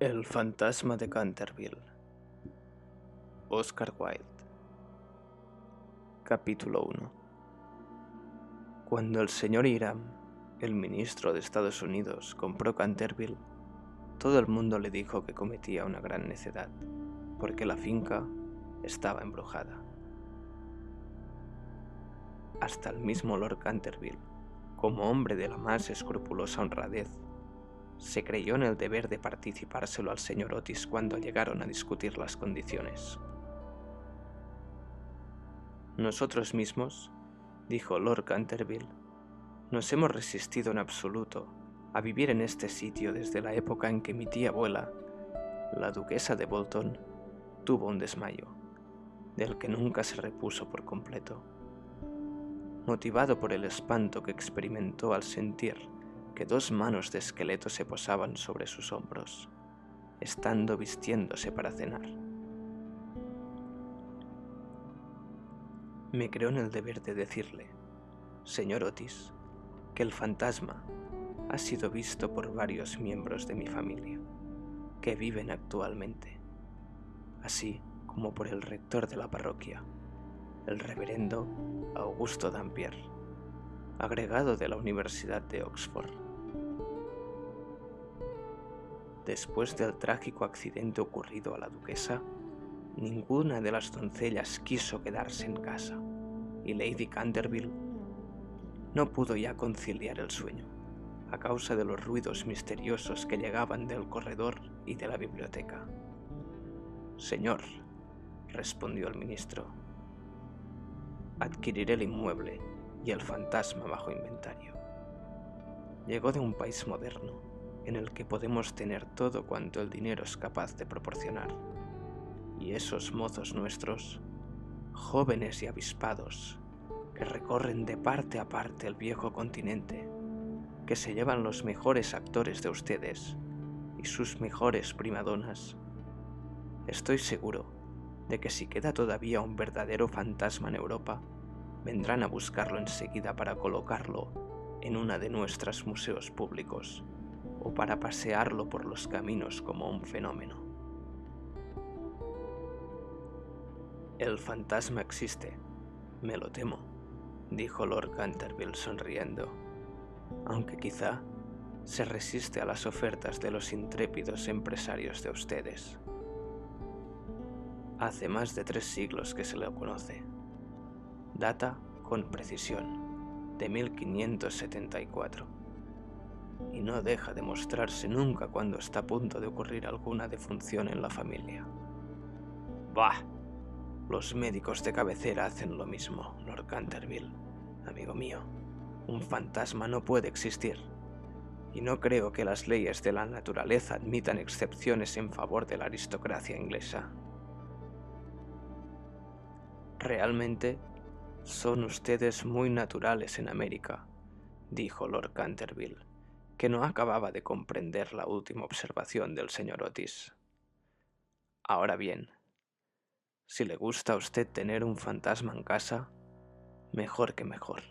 El fantasma de Canterville. Oscar Wilde. Capítulo 1. Cuando el señor Hiram, el ministro de Estados Unidos, compró Canterville, todo el mundo le dijo que cometía una gran necedad, porque la finca estaba embrujada. Hasta el mismo Lord Canterville, como hombre de la más escrupulosa honradez, se creyó en el deber de participárselo al señor Otis cuando llegaron a discutir las condiciones. Nosotros mismos, dijo Lord Canterville, nos hemos resistido en absoluto a vivir en este sitio desde la época en que mi tía abuela, la duquesa de Bolton, tuvo un desmayo, del que nunca se repuso por completo. Motivado por el espanto que experimentó al sentir que dos manos de esqueleto se posaban sobre sus hombros, estando vistiéndose para cenar. Me creo en el deber de decirle, señor Otis, que el fantasma ha sido visto por varios miembros de mi familia, que viven actualmente, así como por el rector de la parroquia, el reverendo Augusto Dampier, agregado de la Universidad de Oxford. Después del trágico accidente ocurrido a la duquesa, ninguna de las doncellas quiso quedarse en casa, y Lady Canterville no pudo ya conciliar el sueño, a causa de los ruidos misteriosos que llegaban del corredor y de la biblioteca. Señor, respondió el ministro, adquiriré el inmueble y el fantasma bajo inventario. Llegó de un país moderno, en el que podemos tener todo cuanto el dinero es capaz de proporcionar. Y esos mozos nuestros, jóvenes y avispados, que recorren de parte a parte el viejo continente, que se llevan los mejores actores de ustedes y sus mejores primadonas, estoy seguro de que si queda todavía un verdadero fantasma en Europa, vendrán a buscarlo enseguida para colocarlo en una de nuestros museos públicos o para pasearlo por los caminos como un fenómeno. El fantasma existe, me lo temo, dijo Lord Canterville sonriendo, aunque quizá se resiste a las ofertas de los intrépidos empresarios de ustedes. Hace más de 3 siglos que se le conoce. Data con precisión de 1574. Y no deja de mostrarse nunca cuando está a punto de ocurrir alguna defunción en la familia. ¡Bah! Los médicos de cabecera hacen lo mismo, Lord Canterville, amigo mío. Un fantasma no puede existir, y no creo que las leyes de la naturaleza admitan excepciones en favor de la aristocracia inglesa. Realmente, son ustedes muy naturales en América, dijo Lord Canterville, que no acababa de comprender la última observación del señor Otis. Ahora bien, si le gusta a usted tener un fantasma en casa, mejor que mejor.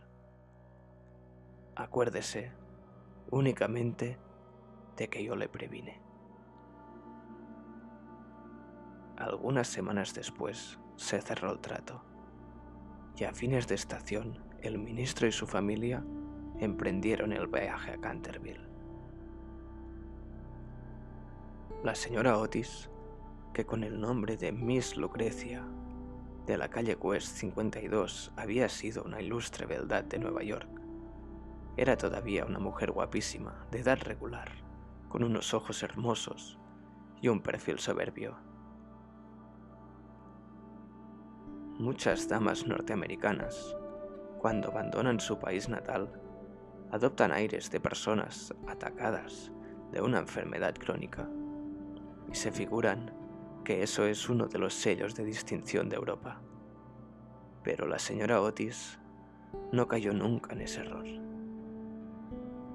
Acuérdese únicamente de que yo le previne. Algunas semanas después se cerró el trato, y a fines de estación el ministro y su familia emprendieron el viaje a Canterville. La señora Otis, que con el nombre de Miss Lucrecia, de la calle West 52, había sido una ilustre beldad de Nueva York, era todavía una mujer guapísima, de edad regular, con unos ojos hermosos y un perfil soberbio. Muchas damas norteamericanas, cuando abandonan su país natal, adoptan aires de personas atacadas de una enfermedad crónica y se figuran que eso es uno de los sellos de distinción de Europa. Pero la señora Otis no cayó nunca en ese error.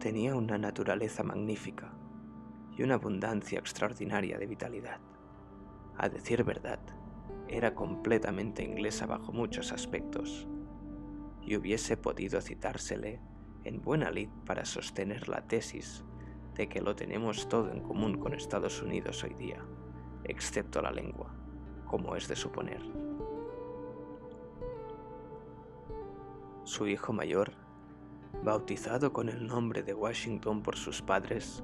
Tenía una naturaleza magnífica y una abundancia extraordinaria de vitalidad. A decir verdad, era completamente inglesa bajo muchos aspectos, y hubiese podido citársele en buena lid para sostener la tesis de que lo tenemos todo en común con Estados Unidos hoy día, excepto la lengua, como es de suponer. Su hijo mayor, bautizado con el nombre de Washington por sus padres,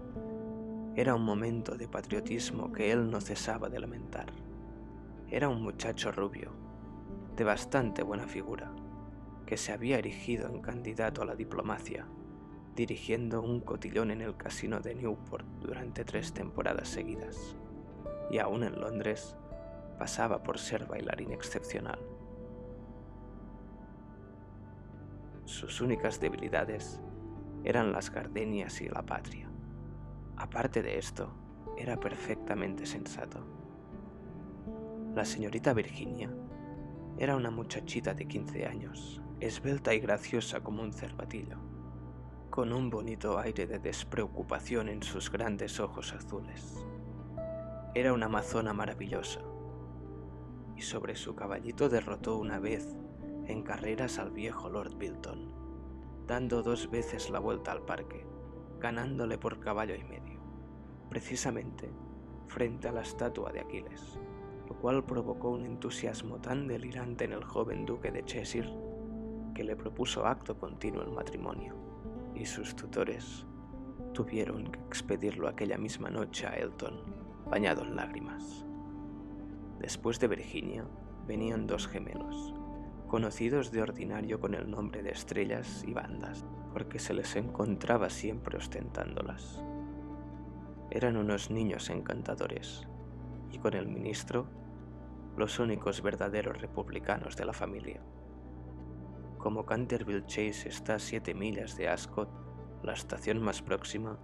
era un momento de patriotismo que él no cesaba de lamentar. Era un muchacho rubio, de bastante buena figura, que se había erigido en candidato a la diplomacia, dirigiendo un cotillón en el casino de Newport durante 3 temporadas seguidas, y aún en Londres pasaba por ser bailarín excepcional. Sus únicas debilidades eran las gardenias y la patria. Aparte de esto, era perfectamente sensato. La señorita Virginia era una muchachita de 15 años, esbelta y graciosa como un cervatillo, con un bonito aire de despreocupación en sus grandes ojos azules. Era una amazona maravillosa, y sobre su caballito derrotó una vez en carreras al viejo Lord Bilton, dando 2 veces la vuelta al parque, ganándole por caballo y medio, precisamente frente a la estatua de Aquiles, lo cual provocó un entusiasmo tan delirante en el joven duque de Cheshire que le propuso acto continuo el matrimonio, y sus tutores tuvieron que expedirlo aquella misma noche a Elton, bañado en lágrimas. Después de Virginia venían 2 gemelos, conocidos de ordinario con el nombre de Estrellas y Bandas, porque se les encontraba siempre ostentándolas. Eran unos niños encantadores, y con el ministro, los únicos verdaderos republicanos de la familia. Como Canterville Chase está a 7 millas de Ascot, la estación más próxima,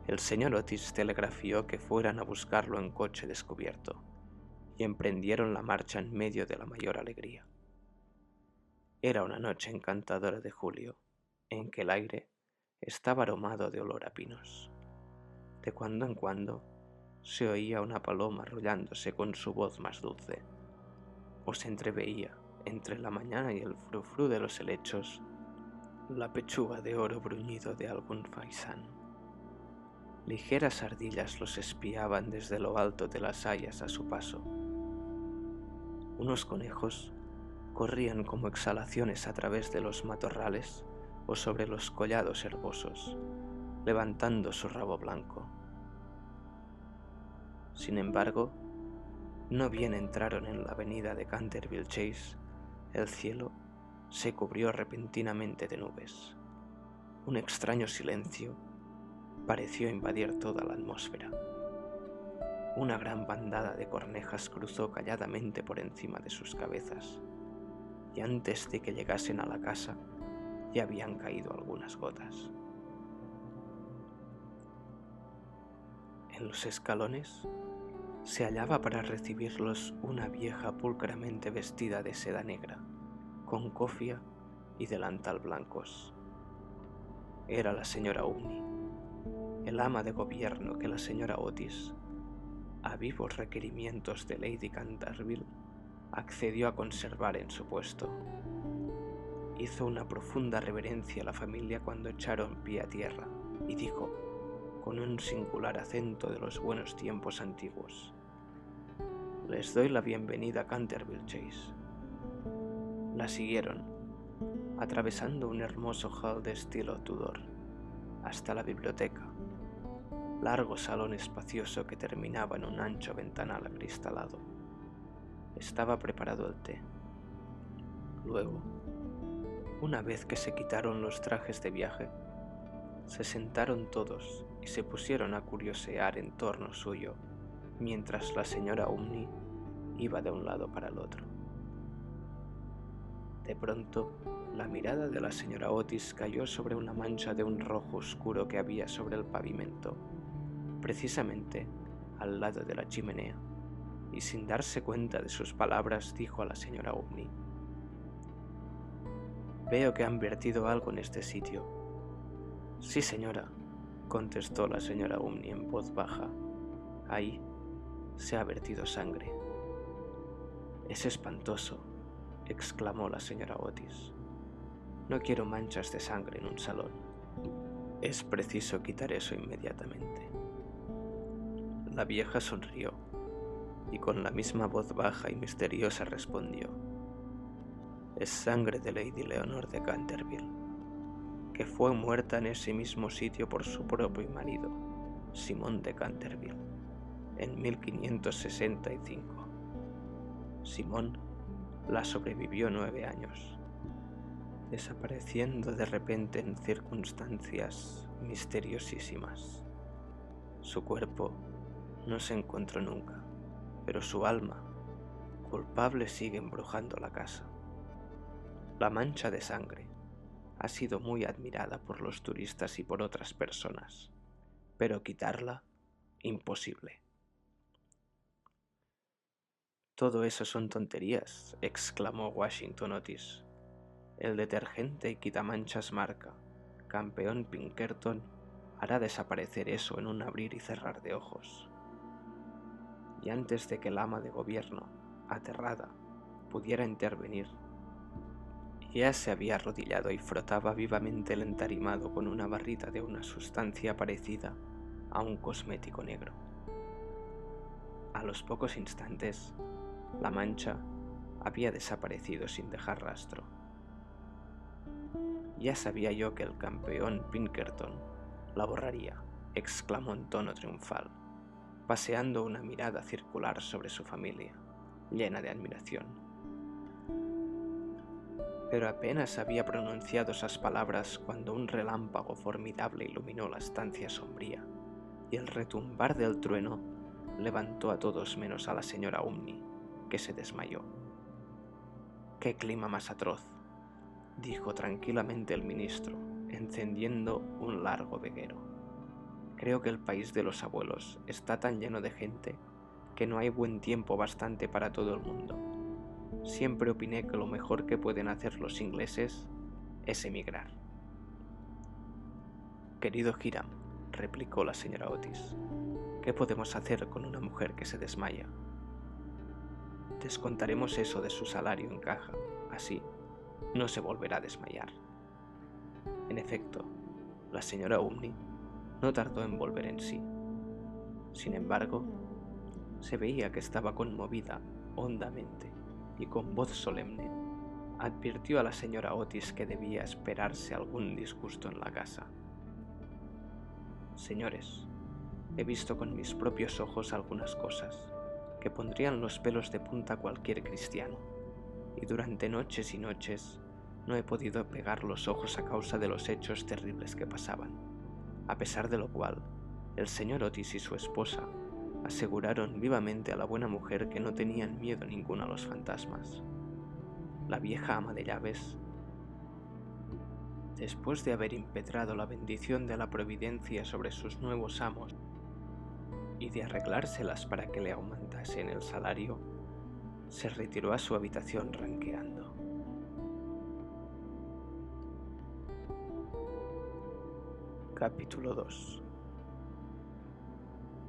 el señor Otis telegrafió que fueran a buscarlo en coche descubierto, y emprendieron la marcha en medio de la mayor alegría. Era una noche encantadora de julio, en que el aire estaba aromado de olor a pinos. De cuando en cuando se oía una paloma arrullándose con su voz más dulce, o se entreveía, entre la mañana y el frufru de los helechos, la pechuga de oro bruñido de algún faisán. Ligeras ardillas los espiaban desde lo alto de las hayas a su paso. Unos conejos corrían como exhalaciones a través de los matorrales o sobre los collados herbosos, levantando su rabo blanco. Sin embargo, no bien entraron en la avenida de Canterville Chase, el cielo se cubrió repentinamente de nubes. Un extraño silencio pareció invadir toda la atmósfera. Una gran bandada de cornejas cruzó calladamente por encima de sus cabezas, y antes de que llegasen a la casa ya habían caído algunas gotas. En los escalones se hallaba para recibirlos una vieja pulcramente vestida de seda negra, con cofia y delantal blancos. Era la señora Umney, el ama de gobierno que la señora Otis, a vivos requerimientos de Lady Canterville, accedió a conservar en su puesto. Hizo una profunda reverencia a la familia cuando echaron pie a tierra y dijo, con un singular acento de los buenos tiempos antiguos: «Les doy la bienvenida a Canterville Chase». La siguieron, atravesando un hermoso hall de estilo Tudor, hasta la biblioteca, largo salón espacioso que terminaba en un ancho ventanal acristalado. Estaba preparado el té. Luego, una vez que se quitaron los trajes de viaje, se sentaron todos y se pusieron a curiosear en torno suyo, mientras la señora Umney iba de un lado para el otro. De pronto, la mirada de la señora Otis cayó sobre una mancha de un rojo oscuro que había sobre el pavimento, precisamente al lado de la chimenea, y sin darse cuenta de sus palabras dijo a la señora Umney: «Veo que han vertido algo en este sitio». «Sí, señora», contestó la señora Umney en voz baja. «Ahí se ha vertido sangre». «Es espantoso», exclamó la señora Otis. «No quiero manchas de sangre en un salón». Es preciso quitar eso inmediatamente. La vieja sonrió y con la misma voz baja y misteriosa respondió: es sangre de Lady Leonor de Canterville, que fue muerta en ese mismo sitio por su propio marido, Simón de Canterville, en 1565. Simón la sobrevivió 9 años, desapareciendo de repente en circunstancias misteriosísimas. Su cuerpo no se encontró nunca, pero su alma, culpable, sigue embrujando la casa. La mancha de sangre ha sido muy admirada por los turistas y por otras personas, pero quitarla, imposible. Todo eso son tonterías, exclamó Washington Otis. El detergente y quitamanchas marca Campeón Pinkerton hará desaparecer eso en un abrir y cerrar de ojos. Y antes de que el ama de gobierno, aterrada, pudiera intervenir, ya se había arrodillado y frotaba vivamente el entarimado con una barrita de una sustancia parecida a un cosmético negro. A los pocos instantes, la mancha había desaparecido sin dejar rastro. Ya sabía yo que el campeón Pinkerton la borraría, exclamó en tono triunfal, paseando una mirada circular sobre su familia, llena de admiración. Pero apenas había pronunciado esas palabras cuando un relámpago formidable iluminó la estancia sombría, y el retumbar del trueno levantó a todos menos a la señora Umney, que se desmayó. «¡Qué clima más atroz!», dijo tranquilamente el ministro, encendiendo un largo veguero. «Creo que el país de los abuelos está tan lleno de gente que no hay buen tiempo bastante para todo el mundo. Siempre opiné que lo mejor que pueden hacer los ingleses es emigrar». «Querido Hiram», replicó la señora Otis, «¿qué podemos hacer con una mujer que se desmaya? Descontaremos eso de su salario en caja, así no se volverá a desmayar». En efecto, la señora Umney no tardó en volver en sí. Sin embargo, se veía que estaba conmovida hondamente y con voz solemne advirtió a la señora Otis que debía esperarse algún disgusto en la casa. «Señores, he visto con mis propios ojos algunas cosas que pondrían los pelos de punta a cualquier cristiano, y durante noches y noches no he podido pegar los ojos a causa de los hechos terribles que pasaban, a pesar de lo cual el señor Otis y su esposa aseguraron vivamente a la buena mujer que no tenían miedo ninguno a los fantasmas. La vieja ama de llaves, después de haber impetrado la bendición de la providencia sobre sus nuevos amos y de arreglárselas para que le aumentasen el salario, se retiró a su habitación renqueando. Capítulo 2.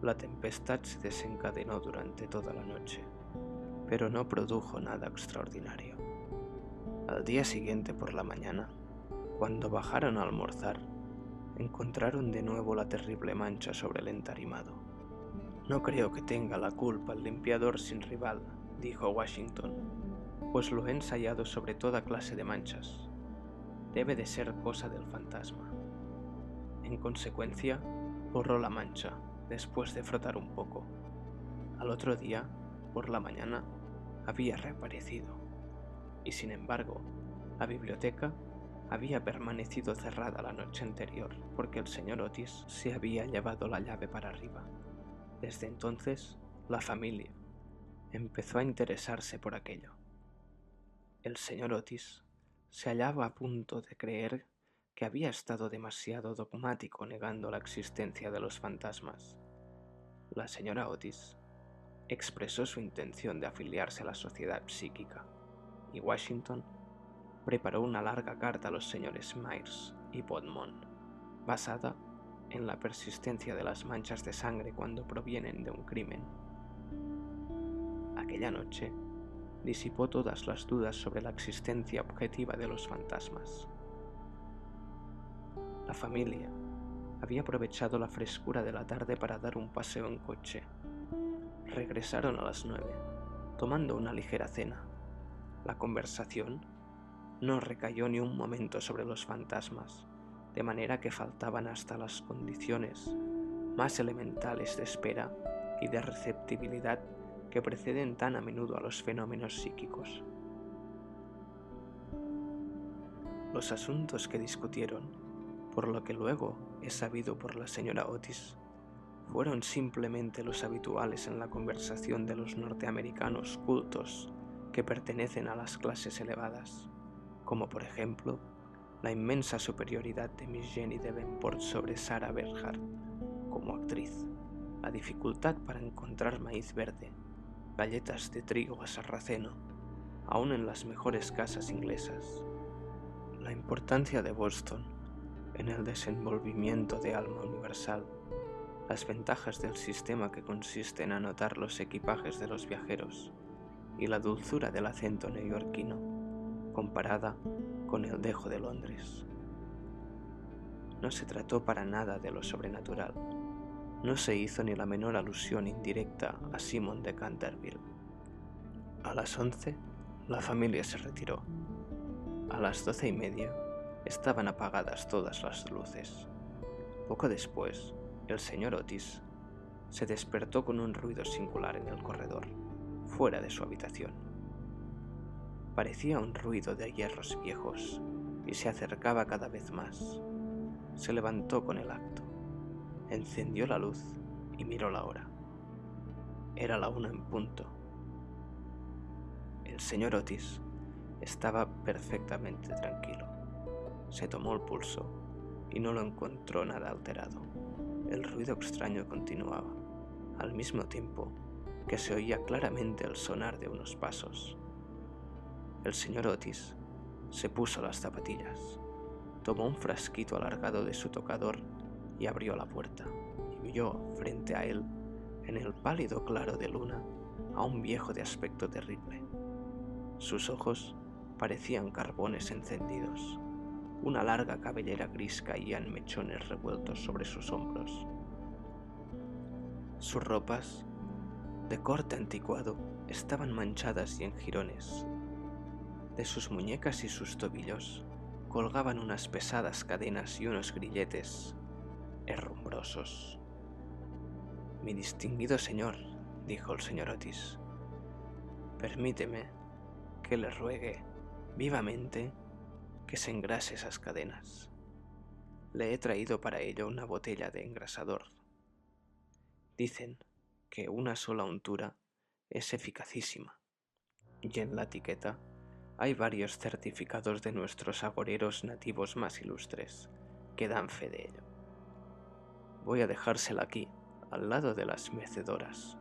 La tempestad se desencadenó durante toda la noche, pero no produjo nada extraordinario. Al día siguiente por la mañana, cuando bajaron a almorzar, encontraron de nuevo la terrible mancha sobre el entarimado. «No creo que tenga la culpa el limpiador sin rival», dijo Washington, «pues lo he ensayado sobre toda clase de manchas. Debe de ser cosa del fantasma». En consecuencia, borró la mancha, después de frotar un poco. Al otro día, por la mañana, había reaparecido, y sin embargo, la biblioteca había permanecido cerrada la noche anterior porque el señor Otis se había llevado la llave para arriba. Desde entonces, la familia empezó a interesarse por aquello. El señor Otis se hallaba a punto de creer que había estado demasiado dogmático negando la existencia de los fantasmas. La señora Otis expresó su intención de afiliarse a la sociedad psíquica, y Washington preparó una larga carta a los señores Myers y Podmont, basada en la persistencia de las manchas de sangre cuando provienen de un crimen. Aquella noche disipó todas las dudas sobre la existencia objetiva de los fantasmas. La familia había aprovechado la frescura de la tarde para dar un paseo en coche. Regresaron a las 9, tomando una ligera cena. La conversación no recayó ni un momento sobre los fantasmas, de manera que faltaban hasta las condiciones más elementales de espera y de receptibilidad que preceden tan a menudo a los fenómenos psíquicos. Los asuntos que discutieron, por lo que luego he sabido por la señora Otis, fueron simplemente los habituales en la conversación de los norteamericanos cultos que pertenecen a las clases elevadas, como por ejemplo la inmensa superioridad de Miss Jenny Davenport sobre Sarah Bernhardt como actriz, la dificultad para encontrar maíz verde, galletas de trigo a sarraceno, aún en las mejores casas inglesas, la importancia de Boston en el desenvolvimiento de alma universal, las ventajas del sistema que consiste en anotar los equipajes de los viajeros y la dulzura del acento neoyorquino, comparada con el dejo de Londres. No se trató para nada de lo sobrenatural. No se hizo ni la menor alusión indirecta a Simon de Canterville. A las 11, la familia se retiró. A las 12:30 estaban apagadas todas las luces. Poco después, el señor Otis se despertó con un ruido singular en el corredor, fuera de su habitación. Parecía un ruido de hierros viejos y se acercaba cada vez más. Se levantó con el acto, encendió la luz y miró la hora. Era la 1 en punto. El señor Otis estaba perfectamente tranquilo. Se tomó el pulso y no lo encontró nada alterado. El ruido extraño continuaba, al mismo tiempo que se oía claramente el sonar de unos pasos. El señor Otis se puso las zapatillas, tomó un frasquito alargado de su tocador y abrió la puerta, y vio frente a él, en el pálido claro de luna, a un viejo de aspecto terrible. Sus ojos parecían carbones encendidos. Una larga cabellera gris caía en mechones revueltos sobre sus hombros. Sus ropas, de corte anticuado, estaban manchadas y en jirones. De sus muñecas y sus tobillos colgaban unas pesadas cadenas y unos grilletes herrumbrosos. «Mi distinguido señor», dijo el señor Otis, «permíteme que le ruegue vivamente que se engrase esas cadenas. Le he traído para ello una botella de engrasador. Dicen que una sola untura es eficacísima, y en la etiqueta hay varios certificados de nuestros agoreros nativos más ilustres que dan fe de ello. Voy a dejársela aquí, al lado de las mecedoras,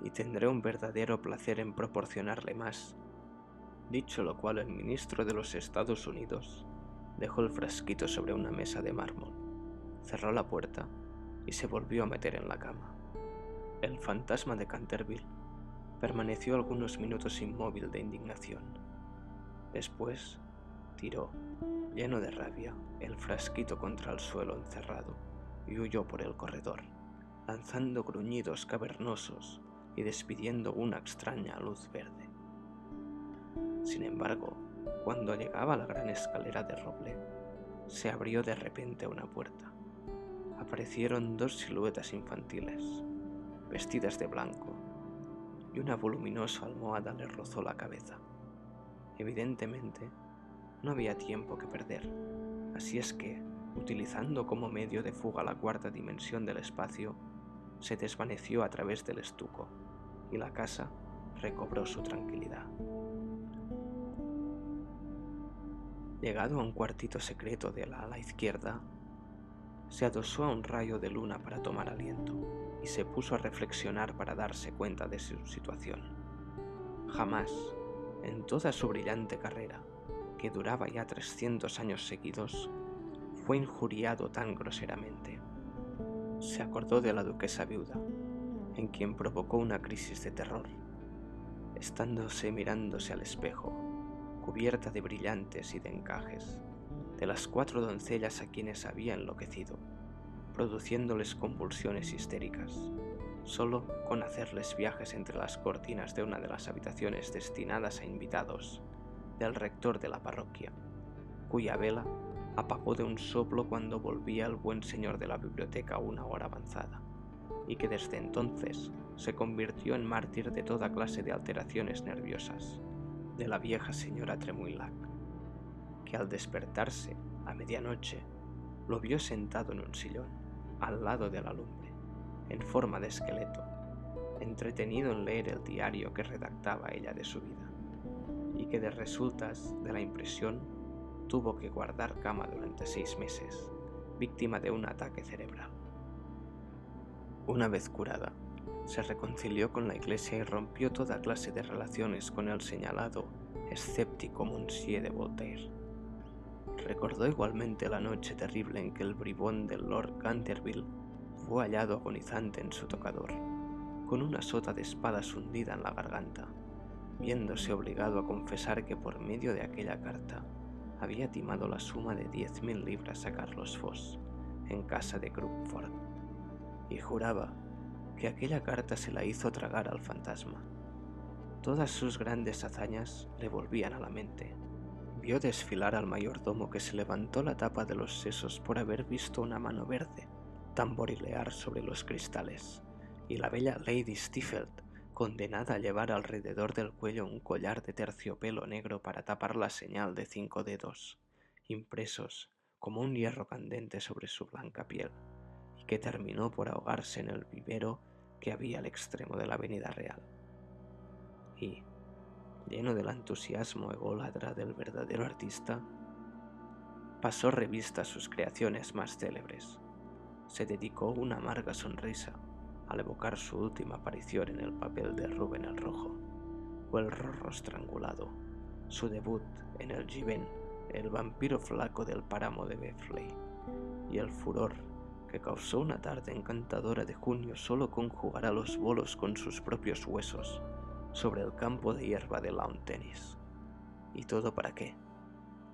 y tendré un verdadero placer en proporcionarle más». Dicho lo cual, el ministro de los Estados Unidos dejó el frasquito sobre una mesa de mármol, cerró la puerta y se volvió a meter en la cama. El fantasma de Canterville permaneció algunos minutos inmóvil de indignación. Después tiró, lleno de rabia, el frasquito contra el suelo encerrado y huyó por el corredor, lanzando gruñidos cavernosos y despidiendo una extraña luz verde. Sin embargo, cuando llegaba a la gran escalera de roble, se abrió de repente una puerta. Aparecieron dos siluetas infantiles, vestidas de blanco, y una voluminosa almohada le rozó la cabeza. Evidentemente, no había tiempo que perder, así es que, utilizando como medio de fuga la cuarta dimensión del espacio, se desvaneció a través del estuco, y la casa recobró su tranquilidad. Llegado a un cuartito secreto de la ala izquierda, se adosó a un rayo de luna para tomar aliento y se puso a reflexionar para darse cuenta de su situación. Jamás, en toda su brillante carrera, que duraba ya 300 años seguidos, fue injuriado tan groseramente. Se acordó de la duquesa viuda, en quien provocó una crisis de terror. Estándose mirándose al espejo, cubierta de brillantes y de encajes, de las 4 doncellas a quienes había enloquecido, produciéndoles convulsiones histéricas, solo con hacerles viajes entre las cortinas de una de las habitaciones destinadas a invitados del rector de la parroquia, cuya vela apagó de un soplo cuando volvía el buen señor de la biblioteca a una hora avanzada, y que desde entonces se convirtió en mártir de toda clase de alteraciones nerviosas de la vieja señora Tremouillac, que al despertarse a medianoche lo vio sentado en un sillón, al lado de la lumbre, en forma de esqueleto, entretenido en leer el diario que redactaba ella de su vida, y que de resultas de la impresión tuvo que guardar cama durante 6 meses, víctima de un ataque cerebral. Una vez curada, se reconcilió con la Iglesia y rompió toda clase de relaciones con el señalado escéptico Monsieur de Voltaire. Recordó igualmente la noche terrible en que el bribón del Lord Canterville fue hallado agonizante en su tocador, con una sota de espadas hundida en la garganta, viéndose obligado a confesar que por medio de aquella carta había timado la suma de 10.000 libras a Carlos Foss, en casa de Crookford, y juraba que aquella carta se la hizo tragar al fantasma. Todas sus grandes hazañas le volvían a la mente. Vio desfilar al mayordomo que se levantó la tapa de los sesos por haber visto una mano verde tamborilear sobre los cristales, y la bella Lady Stiffeld, condenada a llevar alrededor del cuello un collar de terciopelo negro para tapar la señal de 5 dedos, impresos como un hierro candente sobre su blanca piel, y que terminó por ahogarse en el vivero que había al extremo de la Avenida Real. Y, lleno del entusiasmo ególatra del verdadero artista, pasó revista a sus creaciones más célebres. Se dedicó una amarga sonrisa al evocar su última aparición en el papel de Rubén el Rojo, o el Rorro estrangulado, su debut en el Given, el vampiro flaco del páramo de Beffley, y el furor que causó una tarde encantadora de junio solo con jugar a los bolos con sus propios huesos sobre el campo de hierba de lawn tenis. ¿Y todo para qué?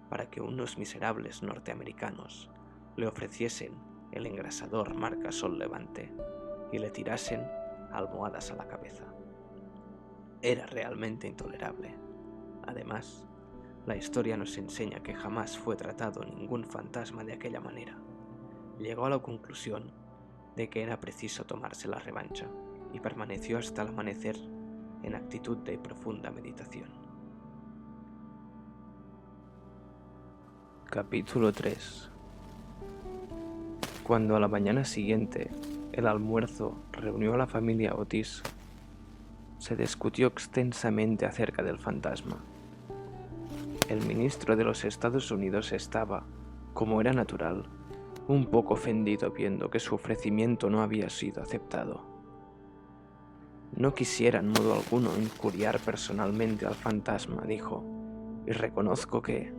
Para que unos miserables norteamericanos le ofreciesen el engrasador marca Sol Levante y le tirasen almohadas a la cabeza. Era realmente intolerable. Además, la historia nos enseña que jamás fue tratado ningún fantasma de aquella manera. Llegó a la conclusión de que era preciso tomarse la revancha y permaneció hasta el amanecer en actitud de profunda meditación. Capítulo 3. Cuando a la mañana siguiente el almuerzo reunió a la familia Otis, se discutió extensamente acerca del fantasma. El ministro de los Estados Unidos estaba, como era natural, un poco ofendido viendo que su ofrecimiento no había sido aceptado. No quisiera en modo alguno injuriar personalmente al fantasma, dijo, y reconozco que,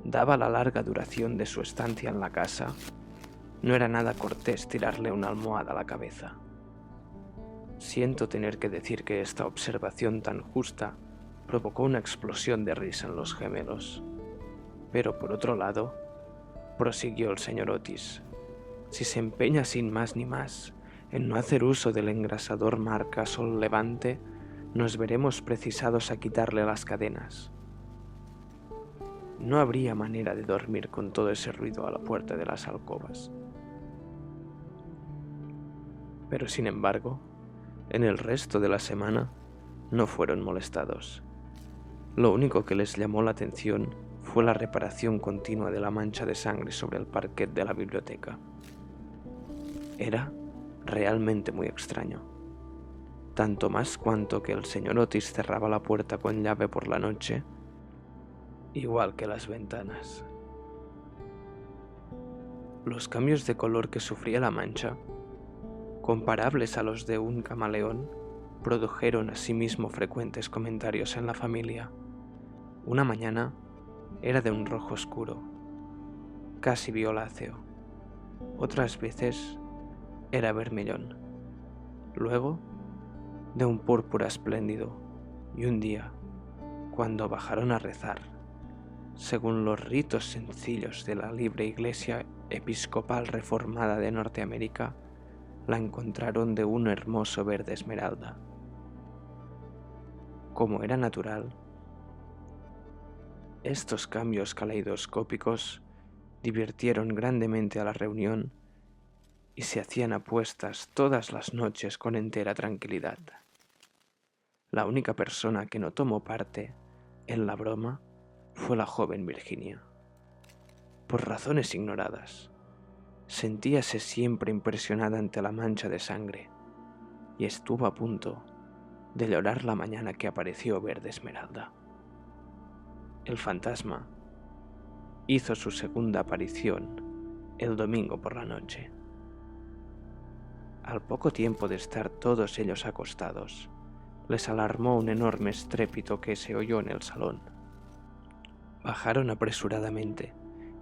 dada la larga duración de su estancia en la casa, no era nada cortés tirarle una almohada a la cabeza. Siento tener que decir que esta observación tan justa provocó una explosión de risa en los gemelos. Pero por otro lado, prosiguió el señor Otis, si se empeña sin más ni más en no hacer uso del engrasador marca Sol Levante, nos veremos precisados a quitarle las cadenas. No habría manera de dormir con todo ese ruido a la puerta de las alcobas. Pero sin embargo, en el resto de la semana no fueron molestados. Lo único que les llamó la atención fue la reparación continua de la mancha de sangre sobre el parquet de la biblioteca. Era realmente muy extraño, tanto más cuanto que el señor Otis cerraba la puerta con llave por la noche, igual que las ventanas. Los cambios de color que sufría la mancha, comparables a los de un camaleón, produjeron asimismo frecuentes comentarios en la familia. Una mañana era de un rojo oscuro, casi violáceo. Otras veces era vermellón. Luego, de un púrpura espléndido. Y un día, cuando bajaron a rezar, según los ritos sencillos de la libre Iglesia Episcopal Reformada de Norteamérica, la encontraron de un hermoso verde esmeralda. Como era natural, estos cambios caleidoscópicos divirtieron grandemente a la reunión y se hacían apuestas todas las noches con entera tranquilidad. La única persona que no tomó parte en la broma fue la joven Virginia. Por razones ignoradas, sentíase siempre impresionada ante la mancha de sangre y estuvo a punto de llorar la mañana que apareció verde esmeralda. El fantasma hizo su segunda aparición el domingo por la noche. Al poco tiempo de estar todos ellos acostados, les alarmó un enorme estrépito que se oyó en el salón. Bajaron apresuradamente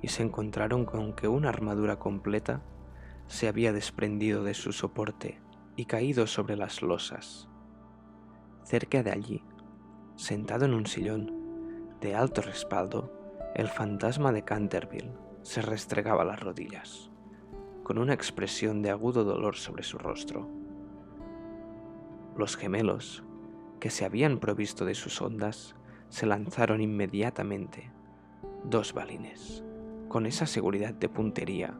y se encontraron con que una armadura completa se había desprendido de su soporte y caído sobre las losas. Cerca de allí, sentado en un sillón de alto respaldo, el fantasma de Canterville se restregaba las rodillas, con una expresión de agudo dolor sobre su rostro. Los gemelos, que se habían provisto de sus ondas, se lanzaron inmediatamente 2 balines, con esa seguridad de puntería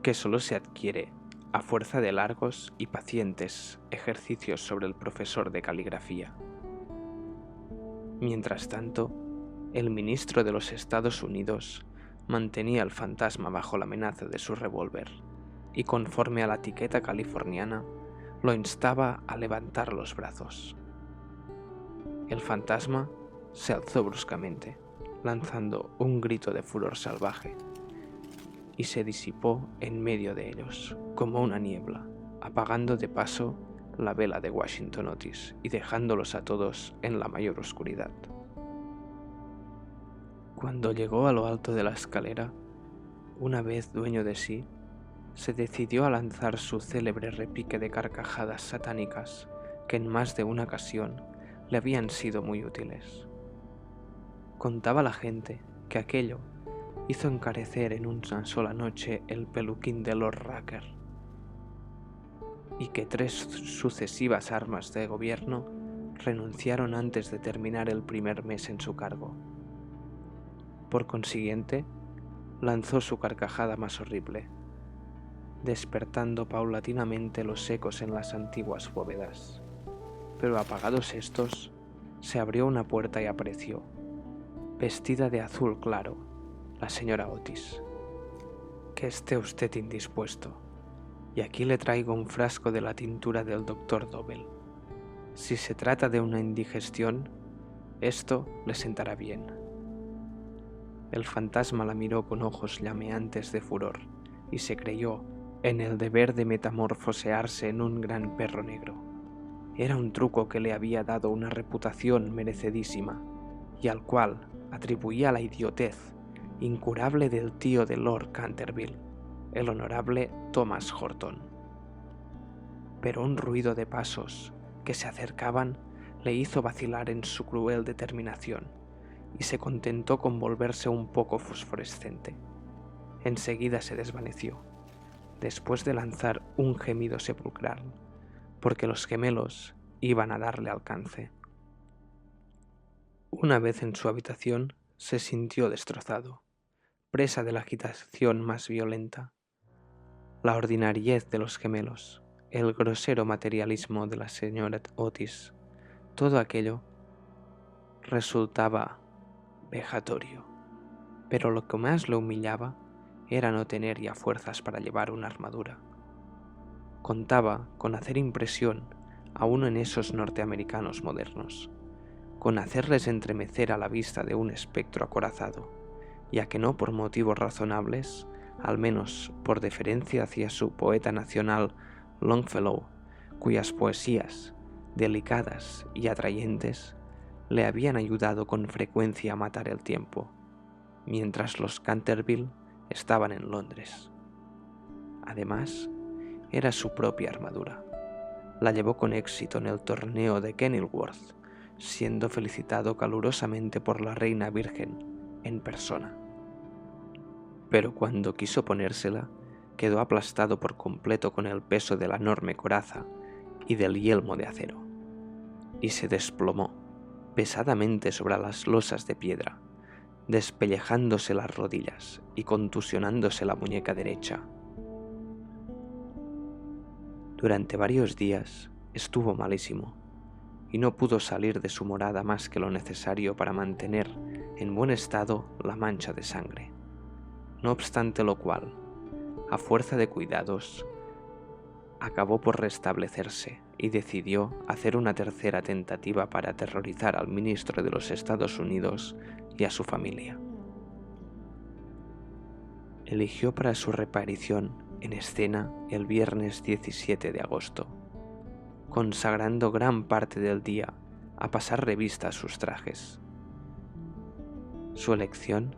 que solo se adquiere a fuerza de largos y pacientes ejercicios sobre el profesor de caligrafía. Mientras tanto, el ministro de los Estados Unidos mantenía al fantasma bajo la amenaza de su revólver y, conforme a la etiqueta californiana, lo instaba a levantar los brazos. El fantasma se alzó bruscamente, lanzando un grito de furor salvaje, y se disipó en medio de ellos, como una niebla, apagando de paso la vela de Washington Otis y dejándolos a todos en la mayor oscuridad. Cuando llegó a lo alto de la escalera, una vez dueño de sí, se decidió a lanzar su célebre repique de carcajadas satánicas que en más de una ocasión le habían sido muy útiles. Contaba la gente que aquello hizo encarecer en una sola noche el peluquín de Lord Rucker, y que 3 sucesivas armas de gobierno renunciaron antes de terminar el primer mes en su cargo. Por consiguiente, lanzó su carcajada más horrible, despertando paulatinamente los ecos en las antiguas bóvedas. Pero apagados estos, se abrió una puerta y apareció, vestida de azul claro, la señora Otis. Que esté usted indispuesto, y aquí le traigo un frasco de la tintura del doctor Dobell. Si se trata de una indigestión, esto le sentará bien. El fantasma la miró con ojos llameantes de furor y se creyó en el deber de metamorfosearse en un gran perro negro. Era un truco que le había dado una reputación merecedísima y al cual atribuía la idiotez incurable del tío de Lord Canterville, el honorable Thomas Horton. Pero un ruido de pasos que se acercaban le hizo vacilar en su cruel determinación y se contentó con volverse un poco fosforescente. Enseguida se desvaneció, después de lanzar un gemido sepulcral, porque los gemelos iban a darle alcance. Una vez en su habitación, se sintió destrozado, presa de la agitación más violenta. La ordinariez de los gemelos, el grosero materialismo de la señora Otis, todo aquello resultaba vejatorio, pero lo que más le humillaba era no tener ya fuerzas para llevar una armadura. Contaba con hacer impresión aún en esos norteamericanos modernos, con hacerles entremecer a la vista de un espectro acorazado, ya que no por motivos razonables, al menos por deferencia hacia su poeta nacional Longfellow, cuyas poesías, delicadas y atrayentes, le habían ayudado con frecuencia a matar el tiempo, mientras los Canterville estaban en Londres. Además, era su propia armadura. La llevó con éxito en el torneo de Kenilworth, siendo felicitado calurosamente por la reina virgen en persona. Pero cuando quiso ponérsela, quedó aplastado por completo con el peso de la enorme coraza y del yelmo de acero, y se desplomó pesadamente sobre las losas de piedra, despellejándose las rodillas y contusionándose la muñeca derecha. Durante varios días estuvo malísimo y no pudo salir de su morada más que lo necesario para mantener en buen estado la mancha de sangre. No obstante lo cual, a fuerza de cuidados, acabó por restablecerse y decidió hacer una tercera tentativa para aterrorizar al ministro de los Estados Unidos y a su familia. Eligió para su reaparición en escena el viernes 17 de agosto, consagrando gran parte del día a pasar revista a sus trajes. Su elección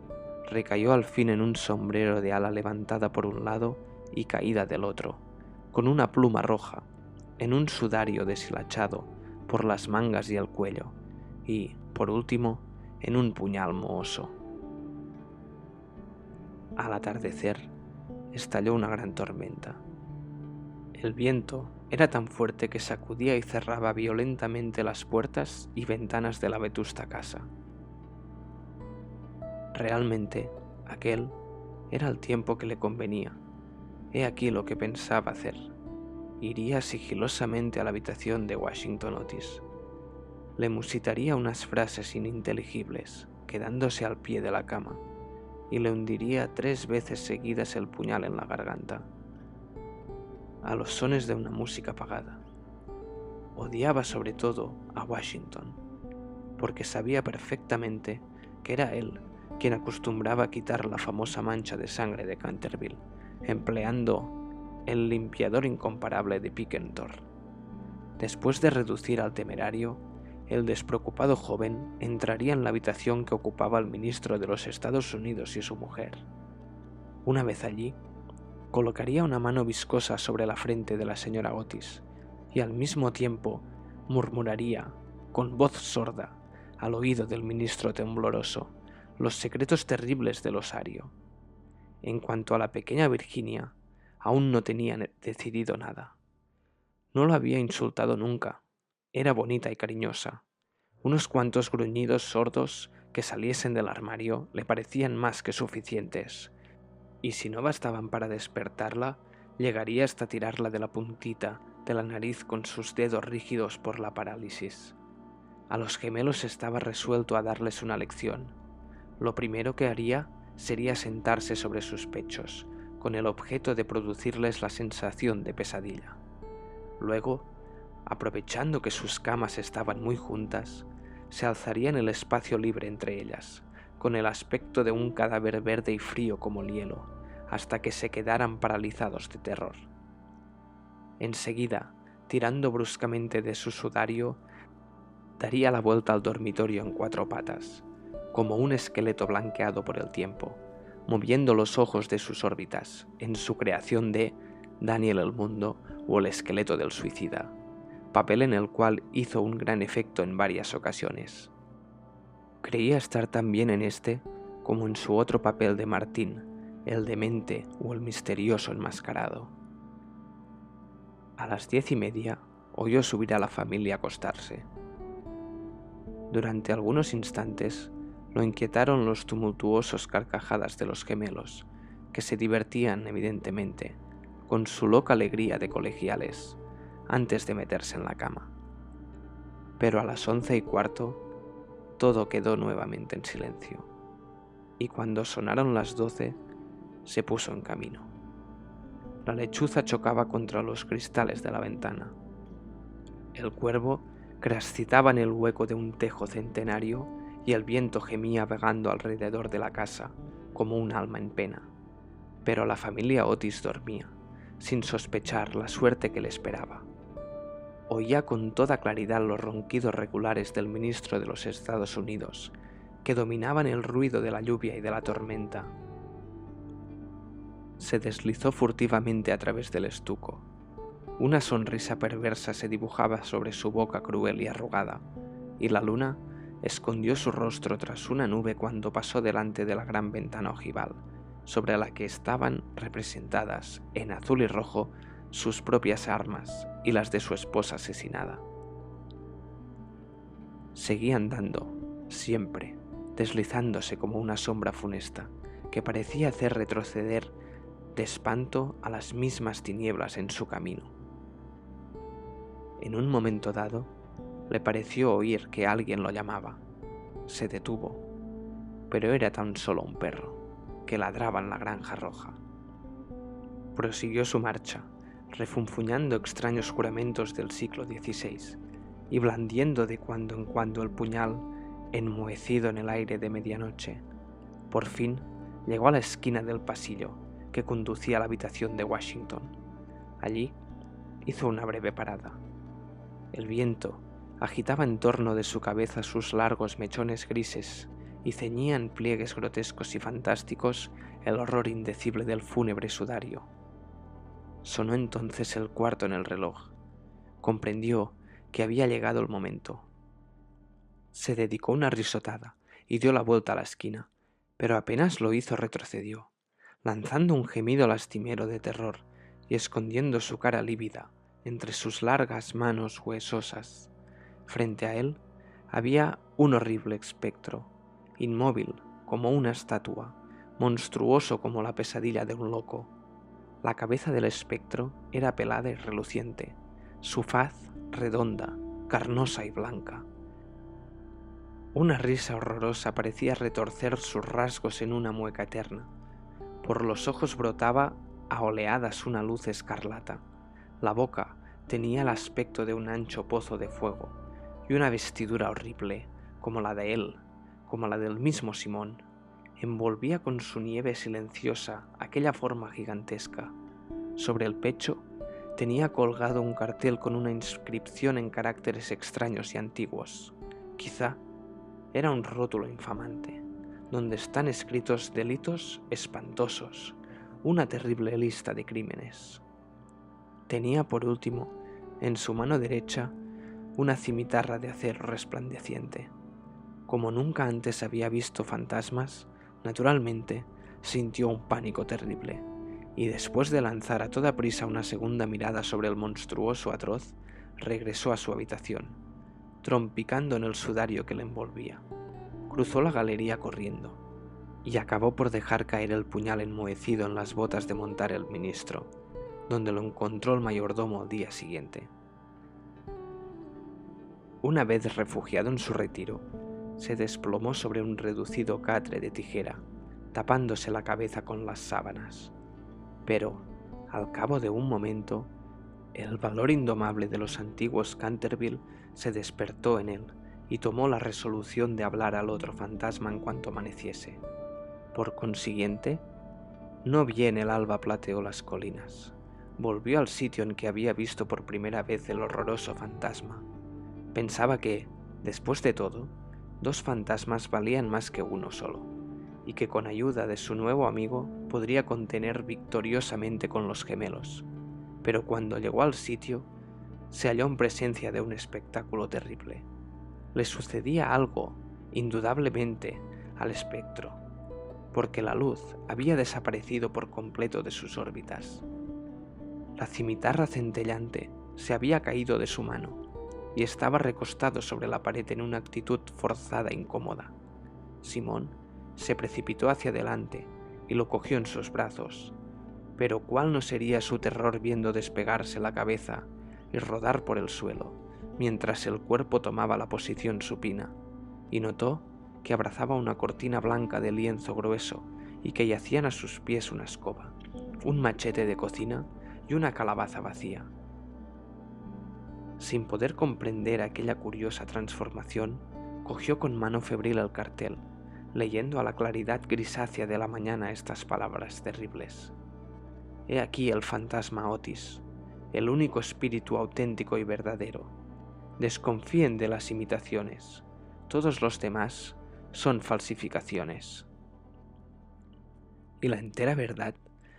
recayó al fin en un sombrero de ala levantada por un lado y caída del otro, con una pluma roja, en un sudario deshilachado por las mangas y el cuello, y, por último, en un puñal mohoso. Al atardecer, estalló una gran tormenta. El viento era tan fuerte que sacudía y cerraba violentamente las puertas y ventanas de la vetusta casa. Realmente, aquel era el tiempo que le convenía. He aquí lo que pensaba hacer. Iría sigilosamente a la habitación de Washington Otis. Le musitaría unas frases ininteligibles, quedándose al pie de la cama, y le hundiría 3 veces seguidas el puñal en la garganta, a los sones de una música apagada. Odiaba sobre todo a Washington, porque sabía perfectamente que era él quien acostumbraba a quitar la famosa mancha de sangre de Canterville, empleando el limpiador incomparable de Pickentor. Después de reducir al temerario, el despreocupado joven entraría en la habitación que ocupaba el ministro de los Estados Unidos y su mujer. Una vez allí, colocaría una mano viscosa sobre la frente de la señora Otis y al mismo tiempo murmuraría, con voz sorda, al oído del ministro tembloroso, los secretos terribles del osario. En cuanto a la pequeña Virginia, aún no tenía decidido nada. No lo había insultado nunca. Era bonita y cariñosa. Unos cuantos gruñidos sordos que saliesen del armario le parecían más que suficientes, y si no bastaban para despertarla, llegaría hasta tirarla de la puntita de la nariz con sus dedos rígidos por la parálisis. A los gemelos estaba resuelto a darles una lección. Lo primero que haría sería sentarse sobre sus pechos, con el objeto de producirles la sensación de pesadilla. Luego, aprovechando que sus camas estaban muy juntas, se alzaría en el espacio libre entre ellas, con el aspecto de un cadáver verde y frío como el hielo, hasta que se quedaran paralizados de terror. Enseguida, tirando bruscamente de su sudario, daría la vuelta al dormitorio en 4 patas, como un esqueleto blanqueado por el tiempo, moviendo los ojos de sus órbitas en su creación de Daniel el Mundo o el esqueleto del suicida, papel en el cual hizo un gran efecto en varias ocasiones. Creía estar tan bien en este como en su otro papel de Martín, el demente o el misterioso enmascarado. A las 10:30 oyó subir a la familia a acostarse. Durante algunos instantes lo inquietaron los tumultuosos carcajadas de los gemelos, que se divertían evidentemente, con su loca alegría de colegiales, antes de meterse en la cama. Pero a las 11:15 todo quedó nuevamente en silencio, y cuando sonaron las 12 se puso en camino. La lechuza chocaba contra los cristales de la ventana. El cuervo crascitaba en el hueco de un tejo centenario y el viento gemía vagando alrededor de la casa como un alma en pena. Pero la familia Otis dormía, sin sospechar la suerte que le esperaba. Oía con toda claridad los ronquidos regulares del ministro de los Estados Unidos, que dominaban el ruido de la lluvia y de la tormenta. Se deslizó furtivamente a través del estuco. Una sonrisa perversa se dibujaba sobre su boca cruel y arrugada, y la luna Escondió su rostro tras una nube cuando pasó delante de la gran ventana ojival, sobre la que estaban representadas, en azul y rojo, sus propias armas y las de su esposa asesinada. Seguía andando, siempre, deslizándose como una sombra funesta, que parecía hacer retroceder de espanto a las mismas tinieblas en su camino. En un momento dado, le pareció oír que alguien lo llamaba. Se detuvo, pero era tan solo un perro, que ladraba en la granja roja. Prosiguió su marcha, refunfuñando extraños juramentos del siglo XVI y blandiendo de cuando en cuando el puñal enmohecido en el aire de medianoche. Por fin llegó a la esquina del pasillo que conducía a la habitación de Washington. Allí hizo una breve parada. El viento agitaba en torno de su cabeza sus largos mechones grises y ceñía en pliegues grotescos y fantásticos el horror indecible del fúnebre sudario. Sonó entonces el cuarto en el reloj. Comprendió que había llegado el momento. Se dedicó una risotada y dio la vuelta a la esquina, pero apenas lo hizo retrocedió, lanzando un gemido lastimero de terror y escondiendo su cara lívida entre sus largas manos huesosas. Frente a él había un horrible espectro, inmóvil como una estatua, monstruoso como la pesadilla de un loco. La cabeza del espectro era pelada y reluciente, su faz redonda, carnosa y blanca. Una risa horrorosa parecía retorcer sus rasgos en una mueca eterna. Por los ojos brotaba a oleadas una luz escarlata. La boca tenía el aspecto de un ancho pozo de fuego, y una vestidura horrible, como la de él, como la del mismo Simón, envolvía con su nieve silenciosa aquella forma gigantesca. Sobre el pecho tenía colgado un cartel con una inscripción en caracteres extraños y antiguos. Quizá era un rótulo infamante, donde están escritos delitos espantosos, una terrible lista de crímenes. Tenía por último, en su mano derecha, una cimitarra de acero resplandeciente. Como nunca antes había visto fantasmas, naturalmente sintió un pánico terrible, y después de lanzar a toda prisa una segunda mirada sobre el monstruoso atroz, regresó a su habitación, trompicando en el sudario que le envolvía. Cruzó la galería corriendo, y acabó por dejar caer el puñal enmohecido en las botas de montar el ministro, donde lo encontró el mayordomo al día siguiente. Una vez refugiado en su retiro, se desplomó sobre un reducido catre de tijera, tapándose la cabeza con las sábanas. Pero, al cabo de un momento, el valor indomable de los antiguos Canterville se despertó en él y tomó la resolución de hablar al otro fantasma en cuanto amaneciese. Por consiguiente, no bien el alba plateó las colinas, volvió al sitio en que había visto por primera vez el horroroso fantasma. Pensaba que, después de todo, dos fantasmas valían más que uno solo, y que con ayuda de su nuevo amigo podría contener victoriosamente con los gemelos. Pero cuando llegó al sitio, se halló en presencia de un espectáculo terrible. Le sucedía algo, indudablemente, al espectro, porque la luz había desaparecido por completo de sus órbitas. La cimitarra centellante se había caído de su mano y estaba recostado sobre la pared en una actitud forzada e incómoda. Simón se precipitó hacia adelante y lo cogió en sus brazos, pero cuál no sería su terror viendo despegarse la cabeza y rodar por el suelo, mientras el cuerpo tomaba la posición supina, y notó que abrazaba una cortina blanca de lienzo grueso y que yacían a sus pies una escoba, un machete de cocina y una calabaza vacía. Sin poder comprender aquella curiosa transformación, cogió con mano febril el cartel, leyendo a la claridad grisácea de la mañana estas palabras terribles. He aquí el fantasma Otis, el único espíritu auténtico y verdadero. Desconfíen de las imitaciones. Todos los demás son falsificaciones. Y la entera verdad